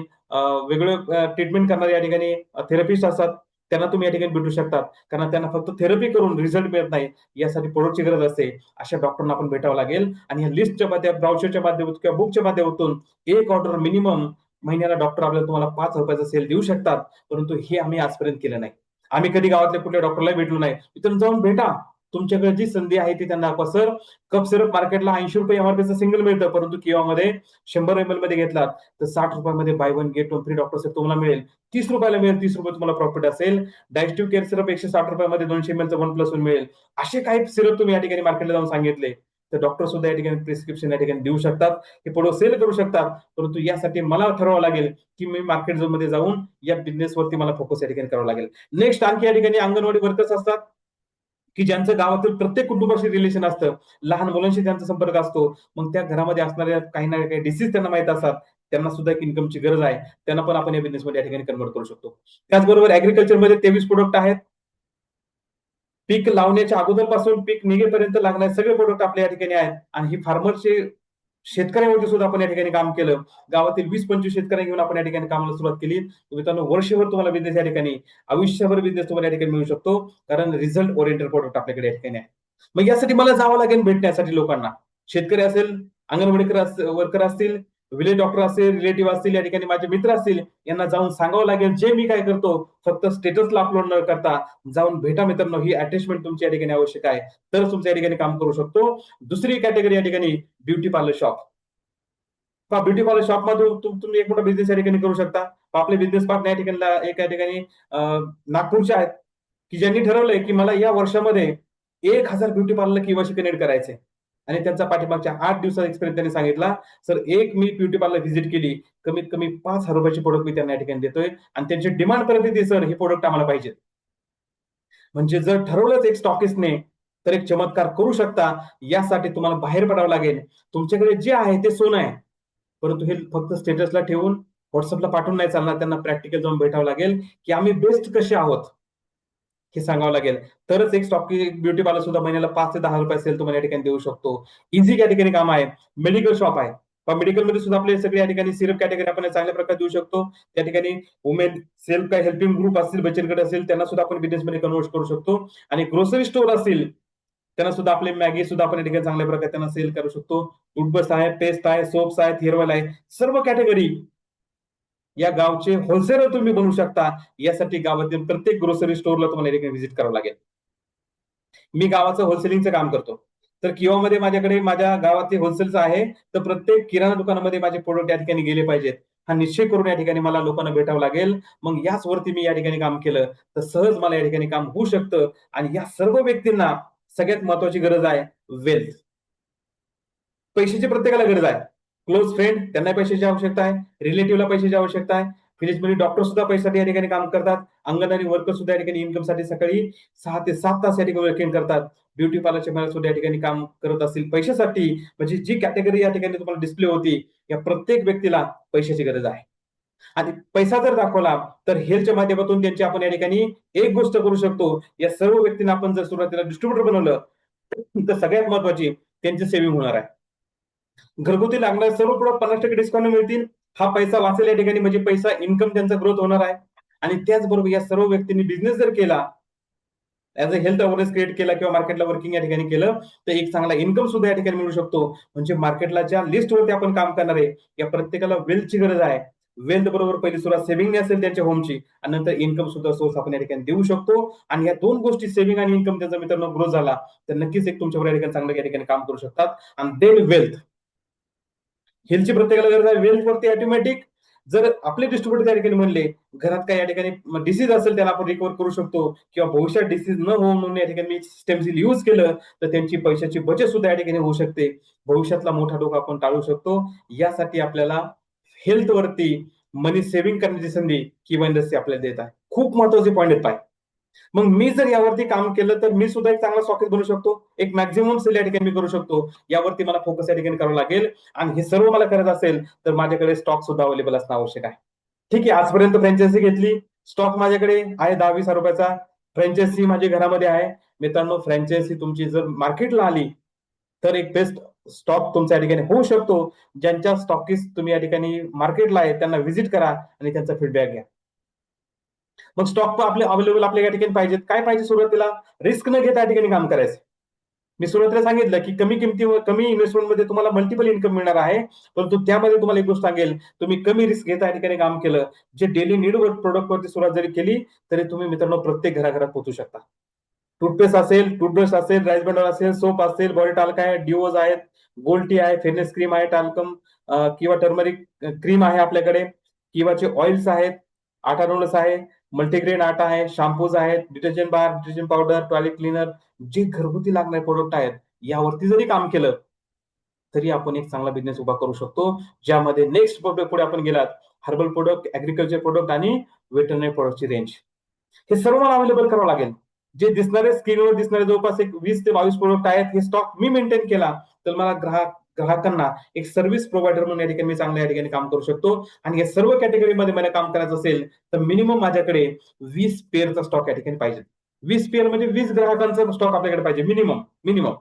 वेगळे ट्रीटमेंट करणारे या ठिकाणी थेरपिस्ट असतात. त्यांना तुम्ही या ठिकाणी भेटू शकतात. कारण त्यांना फक्त थेरपी करून रिझल्ट मिळत नाही. यासाठी प्रोडक्टची गरज असते. अशा डॉक्टरना आपण भेटावं लागेल आणि या लिस्टच्या ब्राउचरच्या माध्यमातून किंवा बुकच्या माध्यमातून एक ऑर्डर मिनिमम महिन्याला डॉक्टर आपल्याला तुम्हाला ₹5 सेल देऊ शकतात. परंतु हे आम्ही आजपर्यंत केलं नाही. आम्ही कधी गावातल्या कुठल्या डॉक्टरला भेटलो नाही. तिथून जाऊन भेटा. तुमच्याकडे जी संधी आहे ती त्यांना दाखवा. सर, कप सिरप मार्केटला ₹80 एमआरपीचं सिंगल मिळतं, परंतु किवामध्ये 100 ml मध्ये घेतलात तर ₹60 मध्ये bye one get one free doctor syrup तुम्हाला मिळेल. ₹30 मिळेल, ₹30 तुम्हाला प्रॉफिट असेल. डायजेस्टिव्ह केअर सिरप ₹160 मध्ये 200 ml चं 1+1 मिळेल. असे काही सिरप तुम्ही या ठिकाणी मार्केटला जाऊन सांगितले, तर डॉक्टर सुद्धा या ठिकाणी प्रिस्क्रिप्शन या ठिकाणी देऊ शकतात, हे प्रोडक्ट सेल करू शकतात. परंतु यासाठी मला ठरवावं लागेल की मी मार्केट झोन मध्ये जाऊन या बिझनेसवरती मला फोकस या ठिकाणी करावं लागेल. नेक्स्ट आणखी या ठिकाणी अंगणवाडी वर्कर्स असतात की ज्यांचं गावातील प्रत्येक कुटुंबाशी रिलेशन असतं, लहान मुलांशी त्यांचा संपर्क असतो. मग त्या घरामध्ये असणाऱ्या काही ना काही डिसीज त्यांना माहित असतात, त्यांना सुद्धा एक इन्कमची गरज आहे, त्यांना पण आपण या बिझनेसमध्ये या ठिकाणी कन्व्हर्ट करू शकतो. त्याचबरोबर ऍग्रिकल्चरमध्ये 23 प्रोडक्ट आहेत. पीक लावण्याच्या अगोदरपासून पीक निघेपर्यंत लागणारे सगळे प्रोडक्ट आपल्या या ठिकाणी आहेत. आणि ही फार्मरचे शेतकऱ्यांवरती सुद्धा आपण या ठिकाणी काम केलं. गावातील 20-25 शेतकऱ्यांना घेऊन आपण या ठिकाणी कामाला सुरुवात केली. मित्रांनो, वर्षभर तुम्हाला बिझनेस या ठिकाणी, आयुष्यभर बिझनेस तुम्हाला या ठिकाणी मिळू शकतो, कारण रिझल्ट ओरिएंटेड प्रोडक्ट आपल्याकडे या ठिकाणी आहे. मग यासाठी मला जावं लागेल भेटण्यासाठी लोकांना. शेतकरी असेल, अंगणवाडी वर्कर असतील, विलेज डॉक्टर असेल, रिलेटिव्ह असतील, या ठिकाणी माझे मित्र असतील, यांना जाऊन सांगावं लागेल जे मी काय करतो. फक्त स्टेटसला अपलोड न करता जाऊन भेटा मित्रांनो, ही अटॅचमेंट तुमची या ठिकाणी आवश्यक आहे, तरच तुमच्या या ठिकाणी काम करू शकतो. दुसरी कॅटेगरी या ठिकाणी beauty parlour shop. Beauty parlour shop मध्ये तुम्ही एक मोठा बिझनेस या ठिकाणी करू शकता. आपले बिझनेस पार्टनर या ठिकाणी एक या ठिकाणी नागपूरचे आहेत, की ज्यांनी ठरवलंय की मला या वर्षामध्ये 1000 ब्युटी पार्लर किंवा कनेक्ट करायचे. आणि त्यांचा पाठीमागच्या 8 दिवसाचा एक्सपिरियन्स त्यांनी सांगितला. सर, एक मी ब्युटी पार्लर व्हिजिट केली, कमीत कमी 5,000 रुपयाची प्रोडक्ट मी त्यांना या ठिकाणी देतोय आणि त्यांची डिमांड करत येते, सर हे प्रोडक्ट आम्हाला पाहिजे. म्हणजे जर ठरवलंच एक स्टॉकिस्टने, तर एक चमत्कार करू शकता. यासाठी तुम्हाला बाहेर पडावं लागेल. तुमच्याकडे जे आहे ते सोनं आहे, परंतु हे फक्त स्टेटसला ठेवून व्हॉट्सअपला पाठवून नाही चालणार. त्यांना प्रॅक्टिकल जाऊन भेटावं लागेल की आम्ही बेस्ट कसे आहोत हे सांगावं लागेल. तरच एक स्टॉकी ब्युटी पार्लर सुद्धा महिन्याला 5 ते 10 रुपये सेल तुम्हाला या ठिकाणी देऊ शकतो. इझी या ठिकाणी काम आहे. मेडिकल शॉप आहे. मेडिकलमध्ये सुद्धा आपले सगळे या ठिकाणी सिरप कॅटेगरी आपण चांगल्या प्रकारे देऊ शकतो. त्या ठिकाणी वुमेन सेल्फ काय हेल्पिंग ग्रुप असतील, बचत गट असेल, त्यांना सुद्धा आपण बिझनेसमध्ये कन्व्हर्ट करू शकतो. आणि ग्रोसरी स्टोअर असतील, त्यांना सुद्धा आपले मॅगी सुद्धा आपण या ठिकाणी चांगल्या प्रकारे त्यांना सेल करू शकतो. टूथब्रश आहे, पेस्ट आहे, सोप्स आहेत, हेअर ऑइल आहे, सर्व कॅटेगरी या गावचे होलसेलर तुम्ही बनवू शकता. यासाठी गावातील प्रत्येक ग्रोसरी स्टोअरला तुम्हाला या ठिकाणी व्हिजिट करावं लागेल. मी गावाचं होलसेलिंगचं काम करतो. तर किंवा माझ्याकडे माझ्या गावातले होलसेलचं आहे, तर प्रत्येक किराणा दुकानामध्ये माझे प्रोडक्ट या ठिकाणी गेले पाहिजेत. हा निश्चय करून या ठिकाणी मला लोकांना भेटावं लागेल. मग याच वरती मी या ठिकाणी काम केलं, तर सहज मला या ठिकाणी काम होऊ शकतं. आणि या सर्व व्यक्तींना सगळ्यात महत्वाची गरज आहे वेल्थ. पैशाची प्रत्येकाला गरज आहे. क्लोज फ्रेंड त्यांना पैशाची आवश्यकता आहे, रिलेटिव्हला पैशाची आवश्यकता आहे. फिनिशमध्ये डॉक्टर सुद्धा पैशासाठी या ठिकाणी काम करतात. अंगणवाडी वर्कर सुद्धा या ठिकाणी इन्कमसाठी सकाळी 6 ते 7 तास या ठिकाणी वर्किंग करतात. ब्युटी पार्लरचे मला सुद्धा या ठिकाणी काम करत असतील पैशासाठी. म्हणजे जी कॅटेगरी या ठिकाणी तुम्हाला डिस्प्ले होती, या प्रत्येक व्यक्तीला पैशाची गरज आहे. आणि पैसा जर दाखवला, तर हेल्थच्या माध्यमातून त्यांची आपण या ठिकाणी एक गोष्ट करू शकतो. या सर्व व्यक्तींना आपण जर सुरुवातीला डिस्ट्रीब्युटर बनवलं, तर सगळ्यात महत्वाची त्यांची सेव्हिंग होणार आहे. घरगुती लागणारे सर्व प्रोडक्ट 50% डिस्काउंट मिळतील. हा पैसा वाचेल या ठिकाणी, म्हणजे पैसा इन्कम त्यांचा ग्रोथ होणार आहे. आणि त्याचबरोबर या सर्व व्यक्तींनी बिझनेस जर केला, as a health awareness create केला किंवा मार्केटला वर्किंग या ठिकाणी केलं, तर एक चांगला इन्कम सुद्धा या ठिकाणी मिळू शकतो. म्हणजे मार्केटला ज्या लिस्टवरती आपण काम करणार आहे, या प्रत्येकाला वेल्थची गरज आहे. वेल्थ बरोबर पहिली सुरुवात सेव्हिंग असेल त्यांच्या होमची, आणि नंतर इन्कम सुद्धा सोर्स आपण या ठिकाणी देऊ शकतो. आणि या दोन गोष्टी सेव्हिंग आणि इन्कम त्यांचा मित्रांनो ग्रोथ झाला, तर नक्कीच एक तुमच्यावर या ठिकाणी चांगलं या ठिकाणी काम करू शकतात. आणि देन वेल्थ, हेल्थची प्रत्येकाला गरज आहे. वेल्थ वरती ऑटोमॅटिक जर आपले डिस्ट्रीब्युटर त्या ठिकाणी म्हणले, घरात काही या ठिकाणी डिसीज असेल त्याला आपण रिकव्हर करू शकतो, किंवा भविष्यात डिसीज न होऊ म्हणून या ठिकाणी स्टेमसेल यूज केलं, तर त्यांची पैशाची बचत सुद्धा या ठिकाणी होऊ शकते. भविष्यातला मोठा धोका आपण टाळू शकतो. यासाठी आपल्याला हेल्थ वरती मनी सेव्हिंग करण्याची संधी किंवा इंडस्ट्री आपल्याला देत आहे. खूप महत्वाचे पॉईंट आहेत. मग मी जर यावरती काम केलं, तर मी सुद्धा एक चांगला स्टॉकिस्ट बनू शकतो. एक मॅक्झिमम सेल या ठिकाणी मी करू शकतो. यावरती मला फोकस या ठिकाणी करावं लागेल. आणि हे सर्व मला करायचं असेल, तर माझ्याकडे स्टॉक सुद्धा अवेलेबल असणं आवश्यक आहे. ठीक आहे, आजपर्यंत फ्रँचायझी घेतली, स्टॉक माझ्याकडे आहे 10-20 रुपयाचा. फ्रँचायझी माझ्या घरामध्ये आहे. मित्रांनो, फ्रँचायझी तुमची जर मार्केटला आली, तर एक बेस्ट स्टॉक तुमच्या या ठिकाणी होऊ शकतो. ज्यांच्या स्टॉकिस्ट तुम्ही या ठिकाणी मार्केटला आहे, त्यांना व्हिजिट करा आणि त्यांचा फीडबॅक घ्या. मग स्टॉक आपले अवेलेबल आपल्या या ठिकाणी पाहिजेत. काय पाहिजे सुरुवातीला? रिस्क न घेता या ठिकाणी काम करायचं. मी सुरुवातीला सांगितलं की कमी किमतीवर कमी इन्व्हेस्टमेंटमध्ये तुम्हाला मल्टिपल इन्कम मिळणार आहे. परंतु त्यामध्ये तुम्हाला एक गोष्ट सांगेल, तुम्ही कमी रिस्क घेता या ठिकाणी काम केलं, जे डेली नीड प्रोडक्ट वरती सुरुवात जरी केली, तरी तुम्ही मित्रांनो प्रत्येक घराघरात पोहोचू शकता. टूथपेस्ट असेल, टूथब्रश असेल, राईस ब्रँड असेल, सोप असेल, बॉडी टाल्क आहे, डिओज आहेत, गोल्ड टी आहे, फेअरनेस क्रीम आहे, टाल्कम किंवा टर्मरिक क्रीम आहे आपल्याकडे, किंवाचे ऑइल्स आहेत, आटा नूडल्स आहे, मल्टीग्रेन आटा आहे, शॅम्पूज आहेत, detergent bar, detergent powder, toilet cleaner, जे घरगुती लागणारे प्रोडक्ट आहेत, यावरती जरी काम केलं तरी आपण एक चांगला बिझनेस उभा करू शकतो, ज्यामध्ये नेक्स्ट पुढे आपण गेलात हर्बल प्रोडक्ट, ऍग्रिकल्चर प्रोडक्ट आणि वेटरनरी प्रोडक्टची रेंज, हे सर्व मला अवेलेबल करावं लागेल. जे दिसणारे स्क्रीनवर दिसणारे जवळपास एक 20 ते 22 प्रोडक्ट आहेत, हे स्टॉक मी मेंटेन केला तर मला ग्राहकांना एक सर्व्हिस प्रोव्हायडर म्हणून या ठिकाणी मी चांगल्या या ठिकाणी काम करू शकतो. आणि या सर्व कॅटेगरीमध्ये मला काम करायचं असेल तर मिनिमम माझ्याकडे 20 पेअरचा स्टॉक या ठिकाणी पाहिजे. 20 पेअर म्हणजे 20 ग्राहकांचा स्टॉक आपल्याकडे पाहिजे मिनिमम मिनिमम.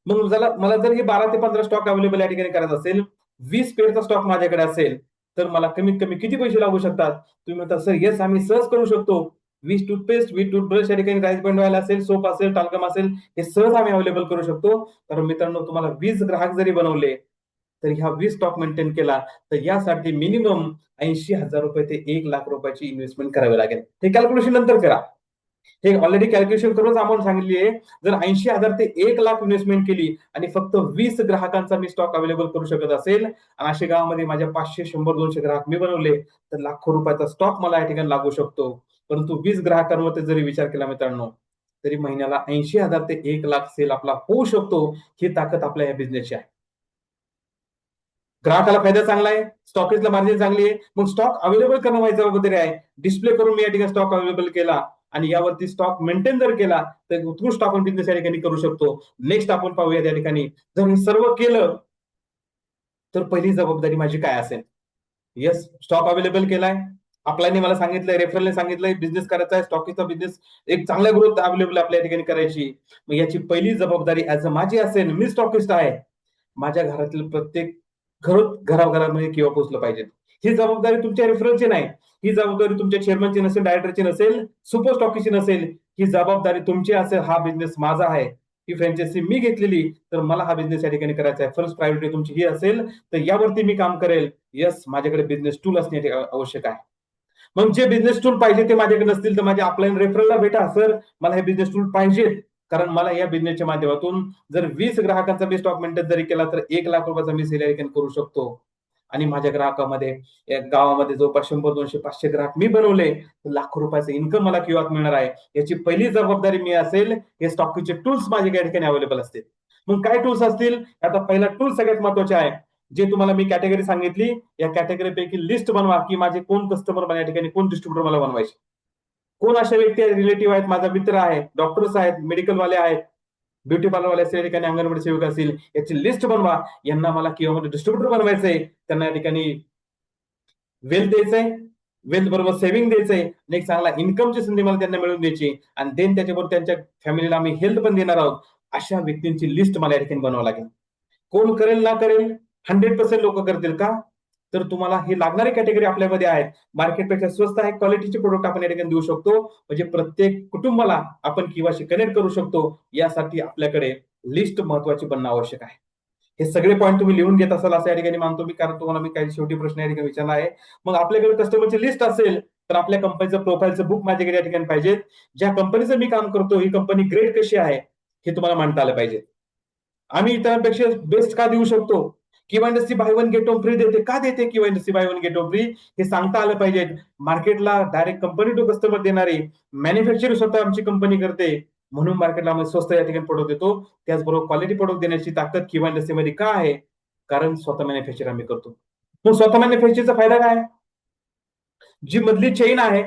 मग मला जर हे 12 ते 15 स्टॉक अवेलेबल या ठिकाणी करायचा असेल, 20 पेअरचा स्टॉक माझ्याकडे असेल, तर मला कमीत कमी किती पैसे लागू शकतात? तुम्ही म्हणता सर येस आम्ही सहज करू शकतो. 20 टूथपेस्ट, 20 टूथब्रश या ठिकाणी राईस ब्रँड ऑइल असेल, सोप असेल, टाल्कम असेल, हे सहज आम्ही अवेलेबल करू शकतो. तर मित्रांनो तुम्हाला 20 ग्राहक जरी बनवले तर ह्या 20 स्टॉक मेंटेन केला तर यासाठी मिनिमम ₹80,000 ते ₹1,00,000 इन्व्हेस्टमेंट करावी लागेल. हे कॅल्क्युलेशन नंतर करा. हे ऑलरेडी कॅल्क्युलेशन करूनच अमाऊंट सांगितली आहे. जर 80,000 ते 1,00,000 इन्व्हेस्टमेंट केली आणि फक्त 20 ग्राहकांचा मी स्टॉक अवेलेबल करू शकत असेल आणि अशा गावामध्ये माझ्या 500, 100, 200 ग्राहक मी बनवले तर लाखो रुपयाचा स्टॉक मला या ठिकाणी लागू शकतो. परंतु 20 ग्राहकांवर जरी विचार केला मित्रांनो तरी महिन्याला 80,000 ते 1,00,000 सेल आपला होऊ शकतो. ही ताकद आपल्या या बिझनेसची आहे. ग्राहकाला फायदा चांगला आहे, स्टॉकेजला मार्जिन चांगली आहे. मग स्टॉक अवेलेबल करणं माझी जबाबदारी आहे. डिस्प्ले करून मी या ठिकाणी स्टॉक अवेलेबल केला आणि यावरती स्टॉक मेंटेन जर केला तर उत्कृष्ट आपण बिझनेस या ठिकाणी करू शकतो. नेक्स्ट आपण पाहूया त्या ठिकाणी जर हे सर्व केलं तर पहिली जबाबदारी माझी काय असेल? येस, स्टॉक अवेलेबल केलाय. आपल्याने मला सांगितलंय, रेफरलने सांगितलंय बिझनेस करायचा आहे, स्टॉकीचा बिझनेस एक चांगल्या ग्रोथ अवेलेबल आपल्या या ठिकाणी करायची. मग याची पहिली जबाबदारी ऍज अ माझी असेल, मी स्टॉकिस्ट आहे. माझ्या घरातील प्रत्येक घराघरामध्ये किंवा पोहोचलं पाहिजे. ही जबाबदारी तुमच्या रेफरन्सची नाही. ही जबाबदारी तुमच्या चेअरमनची नसेल, डायरेक्टरची नसेल, सुपर स्टॉकीची नसेल. ही जबाबदारी तुमची असेल. हा बिझनेस माझा आहे. ही फ्रँचायझी मी घेतलेली तर मला हा बिझनेस या ठिकाणी करायचा आहे. फर्स्ट प्रायोरिटी तुमची ही असेल तर यावरती मी काम करेल. येस, माझ्याकडे बिझनेस टूल असणे आवश्यक आहे. मग जे बिझनेस टूल पाहिजे ते माझ्याकडे नसतील तर माझ्या अपलाईन रेफरलला भेटा. सर मला हे बिझनेस टूल पाहिजे कारण मला या बिझनेसच्या माध्यमातून जर 20 ग्राहकांचा मी स्टॉक मेंटेन जरी केला तर ₹1,00,000 मी सेल करू शकतो. आणि माझ्या ग्राहकामध्ये या गावामध्ये जवळपास 100, 200, 500 ग्राहक मी बनवले तर लाखो रुपयाचं इन्कम मला किंवा मिळणार आहे. याची पहिली जबाबदारी मी असेल. हे स्टॉकीचे टूल्स माझ्या या ठिकाणी अवेलेबल असतील. मग काय टूल्स असतील? आता पहिला टूल सगळ्यात महत्वाचे आहे. जे तुम्हाला मी कॅटेगरी सांगितली या कॅटेगरी पैकी लिस्ट बनवा की माझे कोण कस्टमर मला या ठिकाणी कोण डिस्ट्रीब्युटर मला बनवायचे. कोण अशा व्यक्ती आहेत, रिलेटिव्ह आहेत, माझा मित्र आहे, डॉक्टर्स आहेत, मेडिकलवाले आहेत, ब्युटी पार्लरवाले असतील, या ठिकाणी अंगणवाडी सेवक असतील, याची लिस्ट बनवा. यांना मला किंवा डिस्ट्रीब्युटर बनवायचंय. त्यांना या ठिकाणी वेल्थ द्यायचंय, वेल्थ बरोबर सेव्हिंग द्यायचंय, एक चांगला इन्कमची संधी मला त्यांना मिळवून द्यायची आणि देन त्याच्याबरोबर त्यांच्या फॅमिलीला आम्ही हेल्थ पण देणार आहोत. अशा व्यक्तींची लिस्ट मला या ठिकाणी बनावं लागेल. कोण करेल ना करेल? 100% लोक करतील का? तर तुम्हाला ही लागणारी कॅटेगरी आपल्यामध्ये आहेत. मार्केटपेक्षा स्वस्त आहे, क्वालिटीचे प्रोडक्ट आपण या ठिकाणी देऊ शकतो. म्हणजे प्रत्येक कुटुंबाला आपण किंवाशी कनेक्ट करू शकतो. यासाठी आपल्याकडे लिस्ट महत्वाची बनणं आवश्यक आहे. हे सगळे पॉईंट तुम्ही लिहून घेत असाल असं या ठिकाणी मानतो मी, कारण तुम्हाला मी काही शेवटी प्रश्न या ठिकाणी विचारला आहे. मग आपल्याकडे कस्टमरची लिस्ट असेल तर आपल्या कंपनीचं प्रोफाईलचं बुक माझ्याकडे या ठिकाणी पाहिजे. ज्या कंपनीचं मी काम करतो ही कंपनी ग्रेड कशी आहे हे तुम्हाला मांडता आलं पाहिजे. आम्ही इतरांपेक्षा बेस्ट का देऊ शकतो? किंवा industry by one get one free देते का देते? किंवा industry by one get one free हे सांगता आलं पाहिजे. मार्केटला डायरेक्ट कंपनी टू कस्टमर देणारी मॅन्युफॅक्चरिंग स्वतः आमची कंपनी करते म्हणून मार्केटला आम्ही स्वस्त या ठिकाणी प्रोडक्ट देतो. त्याचबरोबर क्वालिटी प्रोडक्ट देण्याची ताकद किंवा इंडस्ट्रीमध्ये का आहे? कारण स्वतः मॅन्युफॅक्चर आम्ही करतो. मग स्वतः मॅन्युफॅक्चरचा फायदा काय? जी मधली चेन आहे,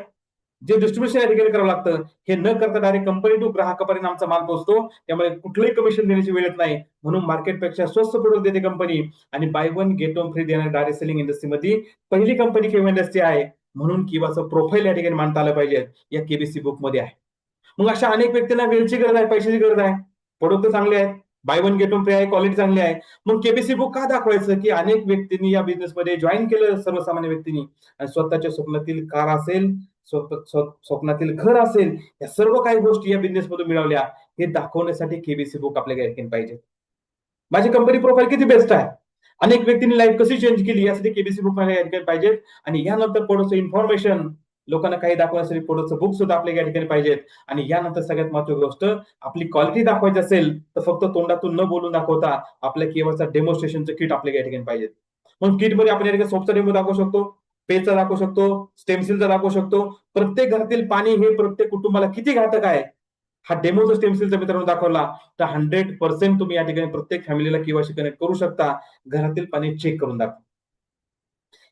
जे डिस्ट्रीब्युशन या ठिकाणी करावं लागतं, हे न करता डायरेक्ट कंपनी टू ग्राहकापर्यंत आमचा माल पोहोचतो. त्यामुळे कुठलंही कमिशन देण्याची वेळ येत नाही. म्हणून मार्केटपेक्षा स्वस्त प्रोडक्ट देते कंपनी आणि bye one get one free देणारी डायरेक्ट सेलिंग इंडस्ट्रीमध्ये पहिली कंपनी किंवा इंडस्ट्री आहे. म्हणून किंवाचं प्रोफाईल या ठिकाणी मांडता आलं पाहिजे. या केबीसी बुकमध्ये आहे. मग अशा अनेक व्यक्तींना वेळची गरज आहे, पैशाची गरज आहे. प्रोडक्ट चांगले आहेत, bye one get one free आहे, क्वालिटी चांगली आहे. मग केबीसी बुक का दाखवायचं? की अनेक व्यक्तींनी या बिझनेसमध्ये जॉईन केलं, सर्वसामान्य व्यक्तींनी, आणि स्वतःच्या स्वप्नातील कार असेल, स्वप्नातील घर असेल, या सर्व काही गोष्टी या बिझनेस मधून मिळवल्या हे दाखवण्यासाठी केबीसी बुक आपल्या घरी पाहिजे. माझी कंपनी प्रोफाईल किती बेस्ट आहे, अनेक व्यक्तींनी लाईफ कशी चेंज केली यासाठी केबीसी बुक माझ्या पाहिजेत. आणि यानंतर प्रोडक्टचं इन्फॉर्मेशन लोकांना काही दाखवण्यासाठी प्रोडक्टचं बुक सुद्धा आपल्या या ठिकाणी पाहिजेत. आणि यानंतर सगळ्यात महत्त्वाची गोष्ट, आपली क्वालिटी दाखवायची असेल तर फक्त तोंडातून न बोलून दाखवता आपल्या केवळचा डेमॉन्स्ट्रेशनचं किट आपल्या या ठिकाणी पाहिजे. मग किटमध्ये आपण या ठिकाणी सोपचा डेमो दाखवू शकतो, पेजचा दाखवू शकतो, स्टेमसिलचा दाखवू शकतो. प्रत्येक घरातील पाणी हे प्रत्येक कुटुंबाला किती घातक आहे हा डेमो जर स्टेमसेलचा मित्रांनो दाखवला तर 100% तुम्ही या ठिकाणी प्रत्येक फॅमिलीला केवायसी कनेक्ट करू शकता. घरातील पाणी चेक करून दाखवा.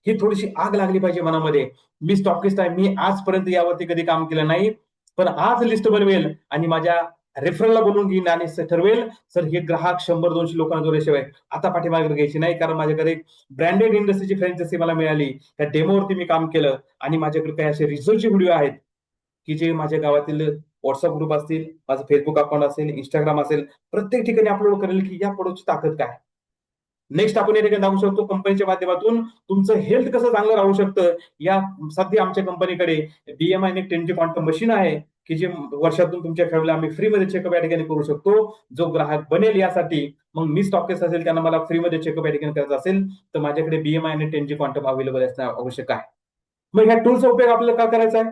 ही थोडीशी आग लागली पाहिजे मनामध्ये. मी स्टॉकिस्ट आहे, मी आजपर्यंत यावरती कधी काम केलं नाही, पण आज लिस्ट बनवेल आणि माझ्या रेफरलला बोलून घेईन आणि ठरवेल सर हे ग्राहक 100-200 लोकांना जोडल्याशिवाय आता पाठीमागे घ्यायची नाही, कारण माझ्याकडे ब्रँडेड इंडस्ट्रीची फ्रँचायझी मला मिळाली. त्या डेमोवरती मी काम केलं आणि माझ्याकडे काही असे रिसर्चचे व्हिडिओ आहेत की जे माझ्या गावातील व्हॉट्सअप ग्रुप असतील, माझं फेसबुक अकाउंट असेल, इंस्टाग्राम असेल, प्रत्येक ठिकाणी अपलोड करेल की या प्रोडक्टची ताकद काय. नेक्स्ट आपण या ठिकाणी दाखवू शकतो कंपनीच्या माध्यमातून तुमचं हेल्थ कसं चांगलं राहू शकतं. या सध्या आमच्या कंपनीकडे BMI आणि 10G क्वांटम मशीन आहे की जे वर्षातून तुमच्या फॅमिलीला आम्ही फ्रीमध्ये चेकअप या ठिकाणी करू शकतो. जो ग्राहक बनेल यासाठी, मग मी स्टॉकेस असेल त्यांना मला फ्रीमध्ये चेकअप या ठिकाणी करायचं असेल तर माझ्याकडे BMI आणि 10G क्वांटम अवेलेबल असणं आवश्यक आहे. मग ह्या टूलचा उपयोग आपल्याला का करायचा आहे?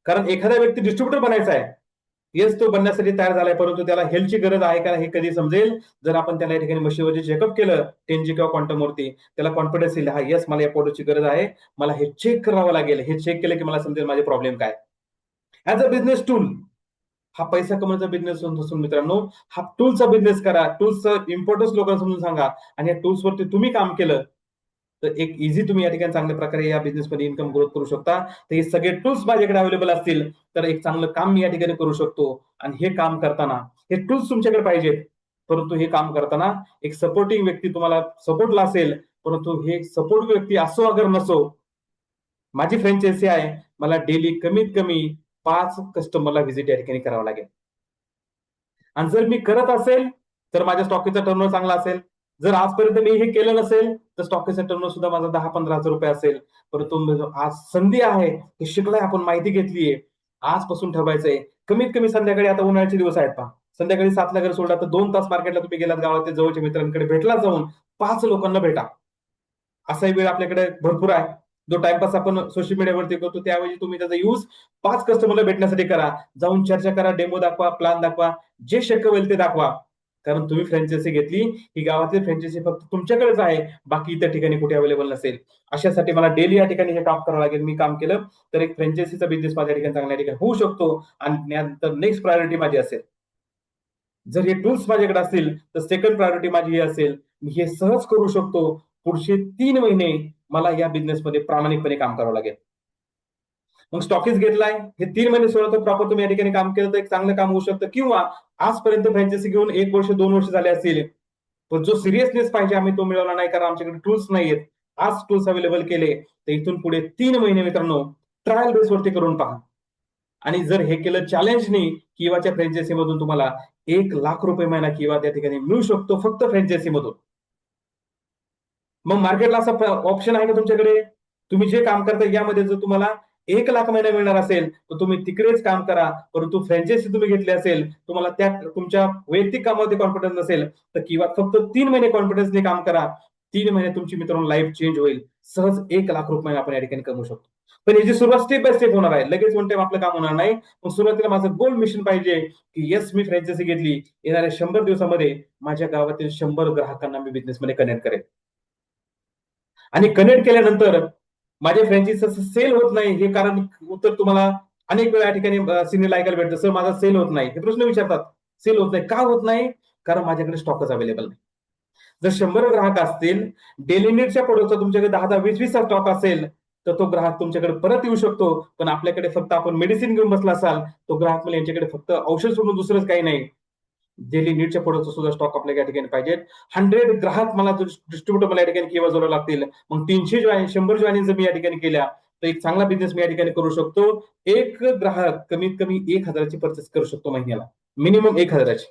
कारण एखादा व्यक्ती डिस्ट्रीब्युटर बनायचा आहे. येस, तो बनण्यासाठी तयार झालाय, परंतु त्याला हेल्थची गरज आहे का हे कधी समजेल जर आपण त्याला या ठिकाणी मशीनवरती चेकअप केलं 10G किंवा क्वांटम वरती. त्याला कॉन्फिडन्स येईल, हा येस मला या प्रोडक्टची गरज आहे, मला हे चेक करावं लागेल. हे चेक केलं की मला समजेल माझे प्रॉब्लेम काय. ऍज अ बिझनेस टूल, हा पैसा कमवण्याचा बिझनेस नसून मित्रांनो, हा टूलचा बिझनेस करा. टूल्सचं इम्पॉर्टन्स लोकांना समजून सांगा आणि या टूल्स वरती तुम्ही काम केलं तर एक इझी तुम्ही या ठिकाणी चांगल्या प्रकारे या बिझनेसमध्ये इन्कम ग्रोथ करू शकता. तर हे सगळे टूल्स माझ्याकडे अवेलेबल असतील तर एक चांगलं काम मी या ठिकाणी करू शकतो. आणि हे काम करताना हे टूल्स तुमच्याकडे पाहिजेत, परंतु हे काम करताना एक सपोर्टिंग व्यक्ती तुम्हाला सपोर्टला असेल. परंतु हे सपोर्ट व्यक्ती असो अगर नसो, माझी फ्रँचायझी आहे, मला डेली कमीत कमी 5 कस्टमरला व्हिजिट या ठिकाणी करावं लागेल. आणि जर मी करत असेल तर माझ्या स्टॉकीचा टर्नओव्हर चांगला असेल. जर आजपर्यंत मी हे केलं नसेल तर स्टॉकीचा टर्नओव्हर सुद्धा माझा 10-15 हजार रुपये असेल. परंतु आज संधी आहे, हे शिकलाय, आपण माहिती घेतलीये, आजपासून ठरवायचंय. कमीत कमी संध्याकाळी, आता उन्हाळ्याचे दिवस आहेत पहा, संध्याकाळी 7ला घर सोडला तर 2 तास मार्केटला तुम्ही गेलात, गावातील जवळच्या मित्रांकडे भेटला, जाऊन 5 लोकांना भेटा. असाही वेळ आपल्याकडे भरपूर आहे. जो टाइमपास आपण सोशल मीडियावरती करतो त्याऐवजी तुम्ही त्याचा यूज 5 कस्टमरला भेटण्यासाठी करा. जाऊन चर्चा करा, डेमो दाखवा, प्लॅन दाखवा, जे शक्य होईल ते दाखवा. कारण तुम्ही फ्रँचायझी घेतली, ही गावातील फ्रँचायझी फक्त तुमच्याकडेच आहे, बाकी इतर ठिकाणी कुठे अवेलेबल नसेल. अशासाठी मला डेली या ठिकाणी हे काम करावं लागेल. मी काम केलं तर एक फ्रँचायझीचा बिझनेस माझ्या ठिकाणी चांगल्या ठिकाणी होऊ शकतो आणि त्यानंतर नेक्स्ट प्रायोरिटी माझी असेल. जर हे टूल्स माझ्याकडे असतील तर सेकंड प्रायोरिटी माझी ही असेल, मी हे सहज करू शकतो. पुढचे 3 महिने मला या बिझनेसमध्ये प्रामाणिकपणे काम करावं लागेल. मग स्टॉकीज घेतलाय, हे 3 महिने सोडा तर प्रॉपर तुम्ही या ठिकाणी काम केलं तर एक चांगलं काम होऊ शकतं. किंवा आजपर्यंत फ्रँचायझी घेऊन 1 वर्ष 2 वर्ष झाले असतील, पण जो सिरियसनेस पाहिजे आम्ही तो मिळवला नाही, कारण आमच्याकडे टूल्स नाहीयेत. आज टूल्स अवेलेबल केले तर इथून पुढे 3 महिने मित्रांनो ट्रायल बेसवरती करून पहा. आणि जर हे केलं चॅलेंजनी, किंवाच्या फ्रँचायझी मधून तुम्हाला 1 लाख रुपये महिना किंवा त्या ठिकाणी मिळू शकतो फक्त फ्रँचायझी मधून. मग मार्केटला असा ऑप्शन आहे का तुमच्याकडे? तुम्ही जे काम करता यामध्ये जर तुम्हाला 1 लाख महिना मिळणार असेल तर तुम्ही तिकडेच काम करा. परंतु फ्रँचायझी तुम्ही घेतली असेल, तुम्हाला त्या तुमच्या वैयक्तिक कामामध्ये कॉन्फिडन्स नसेल तर किंवा फक्त 3 महिने कॉन्फिडन्सने काम करा. 3 महिने तुमची मित्रांनो लाईफ चेंज होईल. सहज 1 लाख रुपये आपण या ठिकाणी कमवू शकतो. पण याची सुरुवात स्टेप बाय स्टेप होणार आहे. लगेच वन टाइम आपलं काम होणार नाही. मग सुरुवातीला माझं गोल मिशन पाहिजे की येस, मी फ्रँचायझी घेतली, येणाऱ्या 100 दिवसामध्ये माझ्या गावातील 100 ग्राहकांना मी बिझनेसमध्ये कनेक्ट करेन. आणि कनेक्ट केल्यानंतर माझ्या फ्रँचायझीचं सेल होत नाही, हे कारण उत्तर तुम्हाला अनेक वेळा या ठिकाणी सिनियर ऐकायला भेटतं, सर माझा सेल होत नाही. हे प्रश्न विचारतात. सेल होत नाही, का होत नाही? कारण माझ्याकडे स्टॉकच अवेलेबल नाही. जर 100 ग्राहक असतील, डेली नीडच्या प्रोडक्टचा तुमच्याकडे 10-10, 20-20 स्टॉक असेल, तर तो ग्राहक तुमच्याकडे परत येऊ शकतो. पण आपल्याकडे फक्त आपण मेडिसिन घेऊन बसला असाल, तो ग्राहक म्हणजे यांच्याकडे फक्त औषध सोडून दुसरंच काही नाही. डेली नीडच्या प्रोडक्टचा सुद्धा स्टॉक आपल्या या ठिकाणी पाहिजे. 100 ग्राहक मला डिस्ट्रीब्युटर मला या ठिकाणी केव्हा जोडावे लागतील. मग 300 जॉईन, 100 जॉईनिंग जर मी या ठिकाणी केल्या तर एक चांगला बिझनेस मी या ठिकाणी करू शकतो. एक ग्राहक कमीत कमी 1,000ची परचेस करू शकतो महिन्याला, मिनिमम 1,000ची.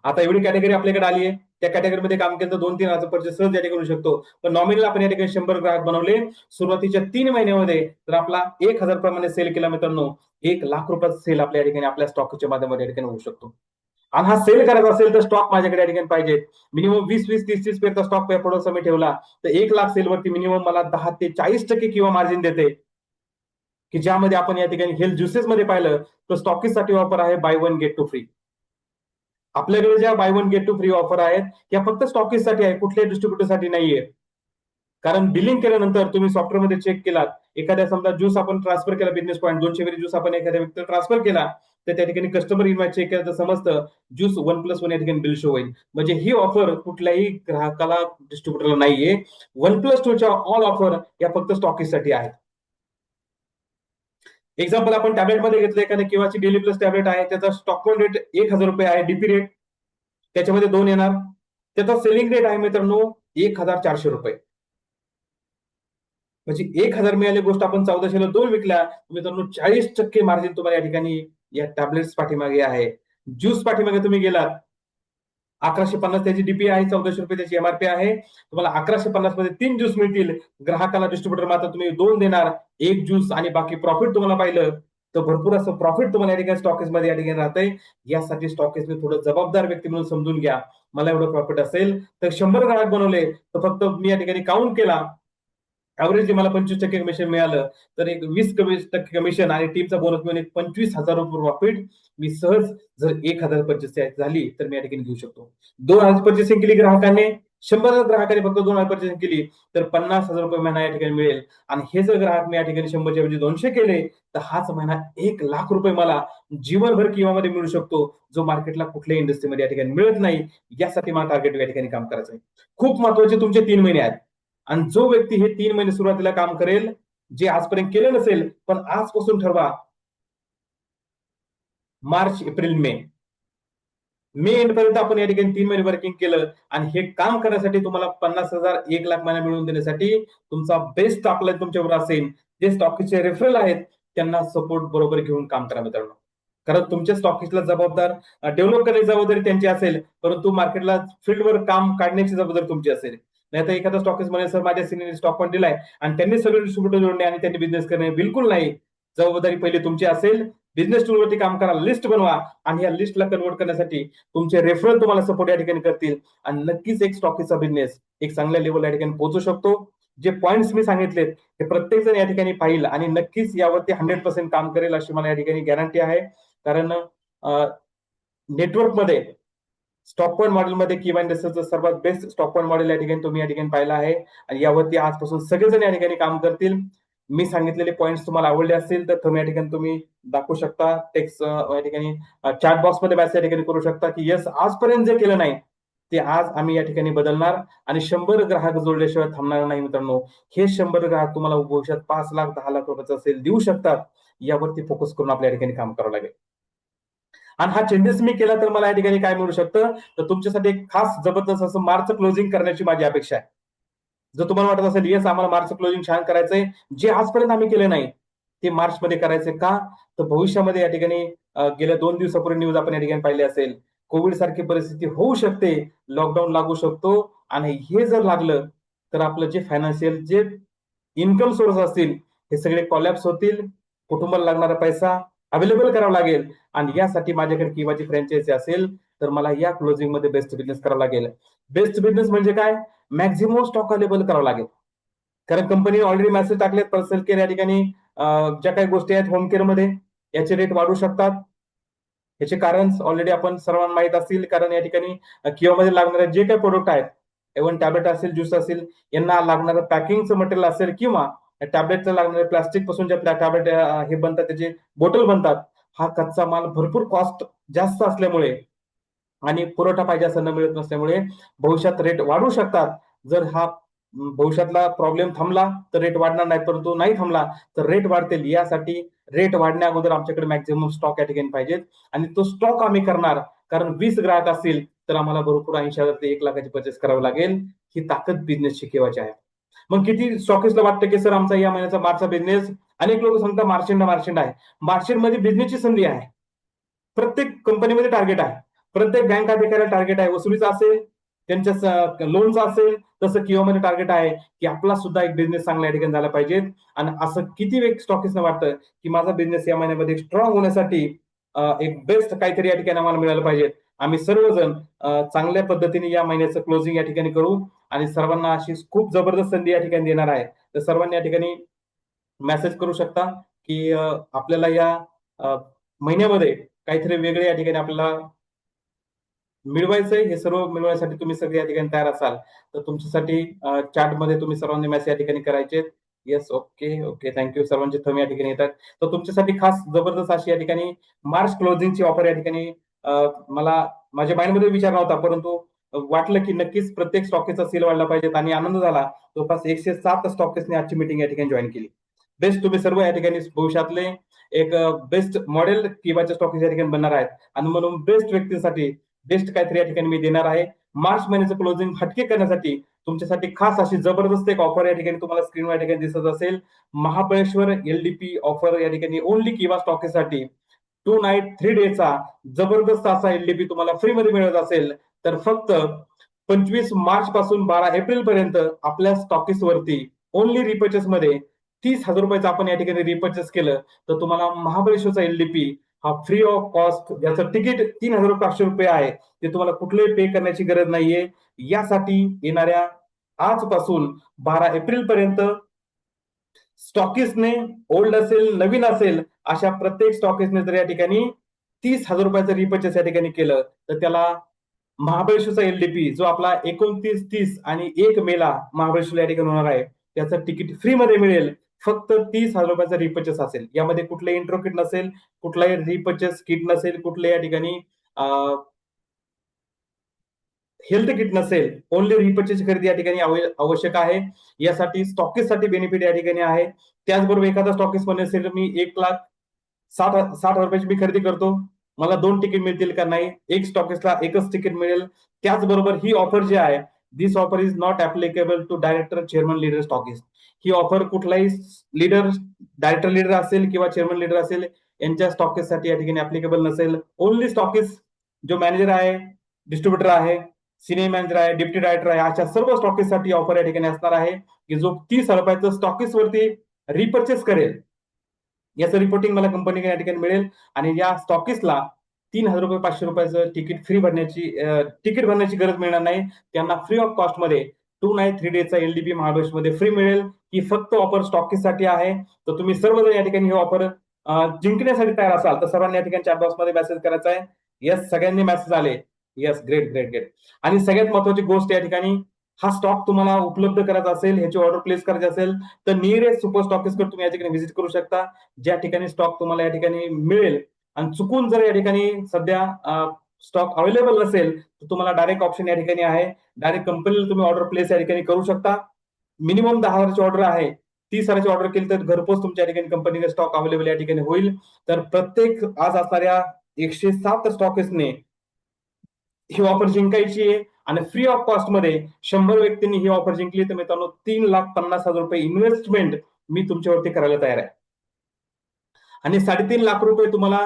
आता एवढी कॅटेगरी आपल्याकडे आली आहे, त्या कॅटेगरीमध्ये काम केलं तर 2-3 हजार परचेस सहज या ठिकाणी करू शकतो. पण नॉमिनल आपण या ठिकाणी 100 ग्राहक बनवले. सुरुवातीच्या 3 महिन्यामध्ये जर आपला 1,000 प्रमाणे सेल केला मित्रांनो, 1 लाख रुपयाचा सेल आपल्या या ठिकाणी आपल्या स्टॉकच्या माध्यमामध्ये या ठिकाणी होऊ शकतो. आणि हा सेल करायचा असेल तर स्टॉक माझ्याकडे या ठिकाणी पाहिजे. मिनिमम 20-20, 30-30 पेअरचा स्टॉक प्रोडक्टचा मी ठेवला तर 1 लाख सेलवरती मिनिमम मला 10 ते 40% किंवा मार्जिन देते. की ज्यामध्ये आपण या ठिकाणी हेल्थ ज्युसेस मध्ये पाहिलं तर स्टॉकीसाठी ऑफर आहे buy one get two free. आपल्याकडे ज्या buy one get two free offer आहेत त्या फक्त स्टॉकीसाठी आहे, कुठल्याही डिस्ट्रीब्युटरसाठी नाहीये. कारण बिलिंग केल्यानंतर तुम्ही सॉफ्टवेअरमध्ये चेक केलात, एखाद्या समजा ज्यूस आपण ट्रान्सफर केला बिझनेस पॉईंट 200 मिली ज्यूस आपण एखाद्या व्यक्तीला ट्रान्सफर केला, तर त्या ठिकाणी कस्टमर इन्व्हॉइस चेक केलं तर समजतं ज्यूस 1+1 या ठिकाणी बिल शो होईल. म्हणजे ही ऑफर कुठल्याही ग्राहकाला डिस्ट्रीब्युटरला नाहीये. 1+2च्या ऑल ऑफर या फक्त स्टॉकिस्टसाठी आहेत. एक्झाम्पल आपण टॅबलेटमध्ये घेतलं एखाद्या किंवाची डेली प्लस टॅबलेट आहे, त्याचा स्टॉक रेट ₹1000 आहे, डीपी रेट त्याच्यामध्ये 2 येणार. त्याचा सेलिंग रेट आहे मित्रांनो ₹1400. म्हणजे 1000 मिळाली गोष्ट आपण 1400ला 2 विकल्या, मित्रांनो 40% मार्जिन तुम्हाला या ठिकाणी या टॅबलेट्स पाठीमागे आहे. ज्यूस पाठीमागे तुम्ही गेलात 1150 त्याची डीपी आहे, ₹1400 त्याची एमआरपी आहे. तुम्हाला 1150 मध्ये 3 ज्यूस मिळतील. ग्राहकाला डिस्ट्रीब्युटर मात्र तुम्ही 2 देणार, 1 ज्यूस आणि बाकी प्रॉफिट तुम्हाला पाहिलं तर भरपूर असं प्रॉफिट तुम्हाला या ठिकाणी स्टॉकेजमध्ये या ठिकाणी राहतंय. यासाठी स्टॉकेजने थोडं जबाबदार व्यक्ती म्हणून समजून घ्या. मला एवढं प्रॉफिट असेल तर 100 ग्राहक बनवले तर फक्त मी या ठिकाणी काउंट केला ॲव्हरेजली मला 25% कमिशन मिळालं, तर एक 20% कमिशन आणि टीमचा बोनस मिळून एक ₹25,000 प्रॉफिट मी सहज जर 1000 पर्चेस झाली तर मी या ठिकाणी घेऊ शकतो. 2000 पर्चेसिंग केली ग्राहकाने, 100 ग्राहकाने फक्त 2000 पर्चेसिंग केली तर ₹50,000 महिना या ठिकाणी मिळेल आणि हे जर ग्राहक मी या ठिकाणी 100च्या ऐवजी 200 केले तर हाच महिना ₹1,00,000 मला जीवनभर किंवामध्ये मिळू शकतो, जो मार्केटला कुठल्याही इंडस्ट्रीमध्ये या ठिकाणी मिळत नाही. यासाठी मला टार्गेट या ठिकाणी काम करायचं आहे. खूप महत्वाचे तुमचे 3 महिने आहेत. आणि जो व्यक्ती हे 3 महिने सुरुवातीला काम करेल, जे आजपर्यंत केलं नसेल, पण आजपासून ठरवा मार्च, एप्रिल, मे. मे एंड पर्यंत आपण या ठिकाणी 3 महिने वर्किंग केलं आणि हे काम करण्यासाठी तुम्हाला 50,000 1,00,000 महिना मिळवून देण्यासाठी तुमचा बेस्ट स्टॉक लाईन तुमच्याबरोबर असेल. जे स्टॉकीचे रेफरल आहेत त्यांना सपोर्ट बरोबर घेऊन काम करा मित्रांनो. कारण तुमच्या स्टॉकिस्टला जबाबदार डेव्हलप करण्याची जबाबदारी त्यांची असेल, परंतु मार्केटला फील्डवर काम काढण्याची जबाबदारी तुमची असेल. नाहीतर एखादा स्टॉकिस्ट म्हणे सर माझ्या सिनियर स्टॉक पण दिलाय आणि त्यांनी सगळे डिस्ट्रीब्युटर जोडणे आणि त्यांनी बिझनेस करणे बिलकुल नाही. जबाबदारी पहिली तुमची असेल. बिझनेस टूलवरती काम करा, लिस्ट बनवा आणि या लिस्टला कन्वर्ट करण्यासाठी तुमचे रेफरल तुम्हाला सपोर्ट या ठिकाणी करतील आणि नक्कीच एक स्टॉकीचा बिझनेस एक चांगल्या लेवलला या ठिकाणी पोहोचू शकतो. जे पॉइंट्स मी सांगितलेत ते प्रत्येक जण या ठिकाणी पाहिल आणि नक्कीच यावरती 100% काम करेल अशी मला या ठिकाणी गॅरंटी आहे. कारण नेटवर्कमध्ये स्टॉक पॉईंट मॉडेलमध्ये किंवा इंडस्ट्रीचं सर्वात बेस्ट स्टॉक पॉईंट मॉडेल या ठिकाणी तुम्ही या ठिकाणी पाहिलं आहे आणि यावरती आजपासून सगळेजण या ठिकाणी काम करतील. मी सांगितलेले पॉईंट्स तुम्हाला आवडले असतील तर तुम्ही या ठिकाणी तुम्ही दाखवू शकता. टेक्स्ट या ठिकाणी चॅट बॉक्समध्ये मेसेज या ठिकाणी करू शकता की येस आजपर्यंत जे केलं नाही ते आज आम्ही या ठिकाणी बदलणार आणि 100 ग्राहक जोडल्याशिवाय थांबणार नाही मित्रांनो. हे 100 ग्राहक तुम्हाला भविष्यात 5,00,000 10,00,000 रुपयाचा सेल देऊ शकतात. यावरती फोकस करून आपल्या या ठिकाणी काम करावं लागेल. आणि हा चेंजेस मी केला तर मला या ठिकाणी काय मिळू शकतं तर तुमच्यासाठी एक खास जबरदस्त असं मार्च क्लोजिंग करण्याची माझी अपेक्षा आहे. जर तुम्हाला वाटत असेल येस आम्हाला मार्च क्लोजिंग छान करायचंय जे आजपर्यंत आम्ही केले नाही ते मार्च मध्ये करायचे का तर भविष्यामध्ये या ठिकाणी गेल्या 2 दिवसापूर्वी न्यूज आपण या ठिकाणी पाहिली असेल कोविड सारखी परिस्थिती होऊ शकते लॉकडाऊन लागू शकतो आणि हे जर लागलं तर आपलं जे फायनान्शियल जे इन्कम सोर्स असतील हे सगळे कॉलॅप्स होतील. कुटुंबाला लागणारा पैसा अवेलेबल करावा लागेल आणि यासाठी माझ्याकडे किंवाची फ्रँचायझी असेल तर मला या क्लोजिंग मध्ये बेस्ट बिझनेस करावा लागेल. बेस्ट बिझनेस म्हणजे काय मॅक्झिमम स्टॉक अवेलेबल करावा लागेल. कारण कंपनी ऑलरेडी मेसेज टाकलेत पर्सनल केअर या ठिकाणी ज्या काही गोष्टी आहेत होम केअर मध्ये याचे रेट वाढू शकतात. याचे कारण ऑलरेडी आपण सर्वांना माहित असतील कारण या ठिकाणी किओमध्ये लागणारे जे काही प्रोडक्ट आहेत इव्हन टॅबलेट असेल ज्यूस असेल यांना लागणारं पॅकिंगचं मटेरियल असेल किंवा टॅबलेटचं लागणारे प्लास्टिक पासून जे टॅबलेट हे बनतात त्याचे बॉटल बनतात हा कच्चा माल भरपूर कॉस्ट जास्त असल्यामुळे आणि पुरवठा पाहिजे असं न मिळत नसल्यामुळे भविष्यात रेट वाढू शकतात. जर हा भविष्यातला प्रॉब्लेम थांबला तर रेट वाढणार नाही परंतु नाही थांबला तर रेट वाढतील. यासाठी रेट वाढण्या अगोदर आमच्याकडे मॅक्झिमम स्टॉक या ठिकाणी पाहिजेत आणि तो स्टॉक आम्ही करणार कारण 20 ग्राहक असतील तर आम्हाला भरपूर 80,000 ते 1,00,000ची परचेस करावी लागेल. ही ताकद बिझनेसची केव्हाची आहे. मग किती स्टॉकिस्टला वाटतं की सर आमचा या महिन्याचा मार्चचा बिझनेस अनेक लोक सांगतात मार्चिंड आहे. मार्चिंडमध्ये बिझनेसची संधी आहे. प्रत्येक कंपनीमध्ये टार्गेट आहे. प्रत्येक बँक अधिकाऱ्याला टार्गेट आहे वसुलीचा असेल त्यांच्या लोनचा असेल तसं किओमध्ये टार्गेट आहे की आपला सुद्धा एक बिझनेस चांगल्या ठिकाणी झाला पाहिजे आणि असं किती वेळ स्टॉकिस्टला वाटतं की माझा बिझनेस या महिन्यामध्ये स्ट्रॉंग होण्यासाठी एक बेस्ट काहीतरी या ठिकाणी आम्हाला मिळालं पाहिजे. आम्ही सर्वजण चांगल्या पद्धतीने या महिन्याचं क्लोजिंग या ठिकाणी करू आणि सर्वांना अशी खूप जबरदस्त संधी या ठिकाणी देणार आहे. तर सर्वांनी या ठिकाणी मेसेज करू शकता की आपल्याला या महिन्यामध्ये काहीतरी वेगळे या ठिकाणी आपल्याला मिळवायचंय, हे सर्व मिळवण्यासाठी तुम्ही सगळे या ठिकाणी तयार असाल तर तुमच्यासाठी चॅटमध्ये तुम्ही सर्वांनी मेसेज या ठिकाणी करायचे. Yes, okay okay, thank you. सर्वांचे थंब या ठिकाणी येतात. तर तुमच्यासाठी खास जबरदस्त अशी या ठिकाणी मार्च क्लोजिंगची ऑफर या ठिकाणी मला माझ्या माइंडमध्ये विचार नव्हता, परंतु वाटलं की नक्कीच प्रत्येक स्टॉकीचा सेल वाढला पाहिजेत आणि आनंद झाला. जवळपास 107 स्टॉकीसने आजची मीटिंग या ठिकाणी जॉईन केली. बेस्ट तुम्ही सर्व या ठिकाणी भविष्यातले एक बेस्ट मॉडेल किंवाच्या स्टॉकीज या ठिकाणी बनणार आहेत आणि म्हणून बेस्ट व्यक्तीसाठी बेस्ट काहीतरी या ठिकाणी मी देणार आहे. मार्च महिन्याचं क्लोजिंग हटके करण्यासाठी तुमच्यासाठी खास अशी जबरदस्त एक ऑफर या ठिकाणी तुम्हाला स्क्रीनवर या ठिकाणी दिसत असेल. महाबळेश्वर एलडीपी ऑफर या ठिकाणी ओनली किवा स्टॉकीसाठी 2 नाईट 3 डेचा जबरदस्त असा एलडीपी तुम्हाला फ्रीमध्ये मिळत असेल तर फक्त 25 मार्च पासून 12 एप्रिल पर्यंत आपल्या स्टॉकीस वरती ओनली रिपर्चेस मध्ये 30,000 रुपयाचं आपण या ठिकाणी रिपर्चेस केलं तर तुम्हाला महाबळेश्वरचा एलडीपी हा फ्री ऑफ कॉस्ट, ज्याचं तिकीट 3,500 रुपये आहे, ते तुम्हाला कुठलेही पे करण्याची गरज नाहीये. यासाठी येणाऱ्या आजपासून 12 एप्रिल पर्यंत स्टॉकिस्टने ओल्ड असेल नवीन असेल अशा प्रत्येक स्टॉकिस्टने जर या ठिकाणी 30,000 रुपयाचं रिपर्चेस या ठिकाणी केलं तर त्याला महाबळेश्वरचा एलडीपी जो आपला 29, 30 आणि 1 मेला महाबळेश्वर या ठिकाणी होणार आहे त्याचं तिकीट फ्री मध्ये मिळेल. फक्त 30,000 रुपयाचा रिपर्चेस असेल. यामध्ये कुठलाही इंट्रो किट नसेल, कुठलाही रिपर्चेस किट नसेल, कुठल्या या ठिकाणी हेल्थ किट नसेल. ओनली रिपर्चेस खरेदी या ठिकाणी आवश्यक आहे. यासाठी स्टॉकिस्टसाठी बेनिफिट या ठिकाणी आहे. त्याचबरोबर एखादा स्टॉकिस्ट म्हणेल असेल मी 1,60,000 रुपयाची मी खरेदी करतो, मला 2 तिकीट मिळतील का? नाही, एक स्टॉकिस्टला एकच तिकीट मिळेल. त्याचबरोबर ही ऑफर जी आहे, this offer is not applicable to director, chairman, leader stockist. ही ऑफर कुठलाही लीडर, डायरेक्टर लीडर असेल किंवा चेअरमन लीडर असेल यांच्या स्टॉकिस्टसाठी या ठिकाणी ऍप्लिकेबल नसेल. ओनली स्टॉकिस्ट जो मॅनेजर आहे, डिस्ट्रीब्युटर आहे, सिनियर मॅनेजर आहे, डेप्युटी डायरेक्टर आहे, अशा सर्व स्टॉकिस्टसाठी ऑफर या ठिकाणी असणार आहे की जो 30,000 रुपयाचं स्टॉकिस्ट वरती रिपर्चेस करेल याचं रिपोर्टिंग मला कंपनी या ठिकाणी मिळेल आणि या स्टॉकिस्टला 3,000 रुपये 500 रुपयाचं तिकीट भरण्याची गरज मिळणार नाही. त्यांना फ्री ऑफ कॉस्ट मध्ये 2 नाईट 3 डेचा एलडीपी महाबळेश्वरमध्ये फ्री मिळेल. ही फक्त ऑफर स्टॉकिस्टसाठी आहे. तर तुम्ही सर्वजण या ठिकाणी ही ऑफर जिंकण्यासाठी तयार असाल तर सर्वांनी या ठिकाणी चॅट बॉक्समध्ये मेसेज करायचा आहे. येस, सगळ्यांनी मेसेज आले. Yes, great great great. आणि सगळ्यात महत्वाची गोष्ट या ठिकाणी, हा स्टॉक तुम्हाला उपलब्ध करायचा असेल, ह्याची ऑर्डर प्लेस करायची असेल तर नियरेस्ट सुपर स्टॉकिस्टकडे तुम्ही या ठिकाणी व्हिजिट करू शकता. ज्या ठिकाणी स्टॉक तुम्हाला या ठिकाणी मिळेल आणि चुकून जर या ठिकाणी सध्या स्टॉक अवेलेबल नसेल तर तुम्हाला डायरेक्ट ऑप्शन या ठिकाणी आहे. डायरेक्ट कंपनीला तुम्ही ऑर्डर प्लेस या ठिकाणी करू शकता. मिनिमम 10,000ची ऑर्डर आहे. 30,000ची ऑर्डर केली तर घरपोच तुमच्या ठिकाणी कंपनीला स्टॉक अवेलेबल या ठिकाणी होईल. तर प्रत्येक आज असणाऱ्या 107 स्टॉकिस्टने ही ऑफर जिंकायची आहे आणि फ्री ऑफ कॉस्ट मध्ये 100 व्यक्तींनी ही ऑफर जिंकली तर मित्रांनो 3,50,000 रुपये इन्व्हेस्टमेंट मी तुमच्यावरती करायला तयार आहे आणि 3.5 लाख रुपये तुम्हाला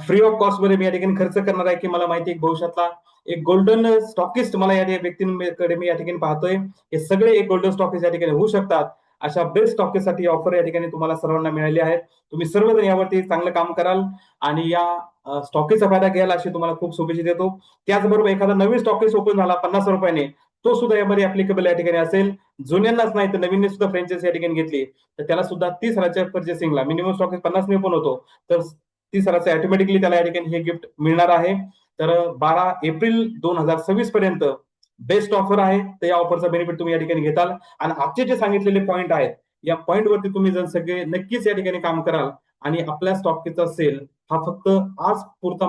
फ्री ऑफ कॉस्ट मध्ये मी या ठिकाणी खर्च करणार आहे की मला माहिती आहे भविष्यातला एक गोल्डन स्टॉकिस्ट मला या व्यक्तींकडे मी या ठिकाणी पाहतोय. हे सगळे एक गोल्डन स्टॉकिस्ट या ठिकाणी होऊ शकतात. अशा बेस्ट स्टॉकिस्टसाठी ऑफर या ठिकाणी तुम्हाला सर्वांना मिळाली आहे. तुम्ही सर्वजण यावरती चांगलं काम कराल आणि या स्टॉकीचा फायदा घ्यायला अशी तुम्हाला खूप शुभेच्छा देतो. त्याचबरोबर एखादा नवीन स्टॉकिस्ट ओपन झाला 50 रुपयाने तो सुद्धा यामध्ये ऍप्लिकेबल या ठिकाणी असेल. जुन्यांनाच नाही तर नवीनने सुद्धा फ्रँचायझी या ठिकाणी घेतली तर त्याला सुद्धा 30,000च्या पर्चेसिंगला मिनिमम स्टॉकिस्ट 50 ने ओपन होतो तर 30,000चं ऑटोमॅटिकली त्याला या ठिकाणी हे गिफ्ट मिळणार आहे. तर 12 एप्रिल 2026 पर्यंत बेस्ट ऑफर आहे. तर या ऑफरचा बेनिफिट तुम्ही या ठिकाणी घेताल आणि आजचे जे सांगितलेले पॉईंट आहेत या पॉईंट वरती तुम्ही जर सगळे नक्कीच या ठिकाणी काम कराल आणि आपल्या स्टॉकचा सेल हा फक्त आज पुरता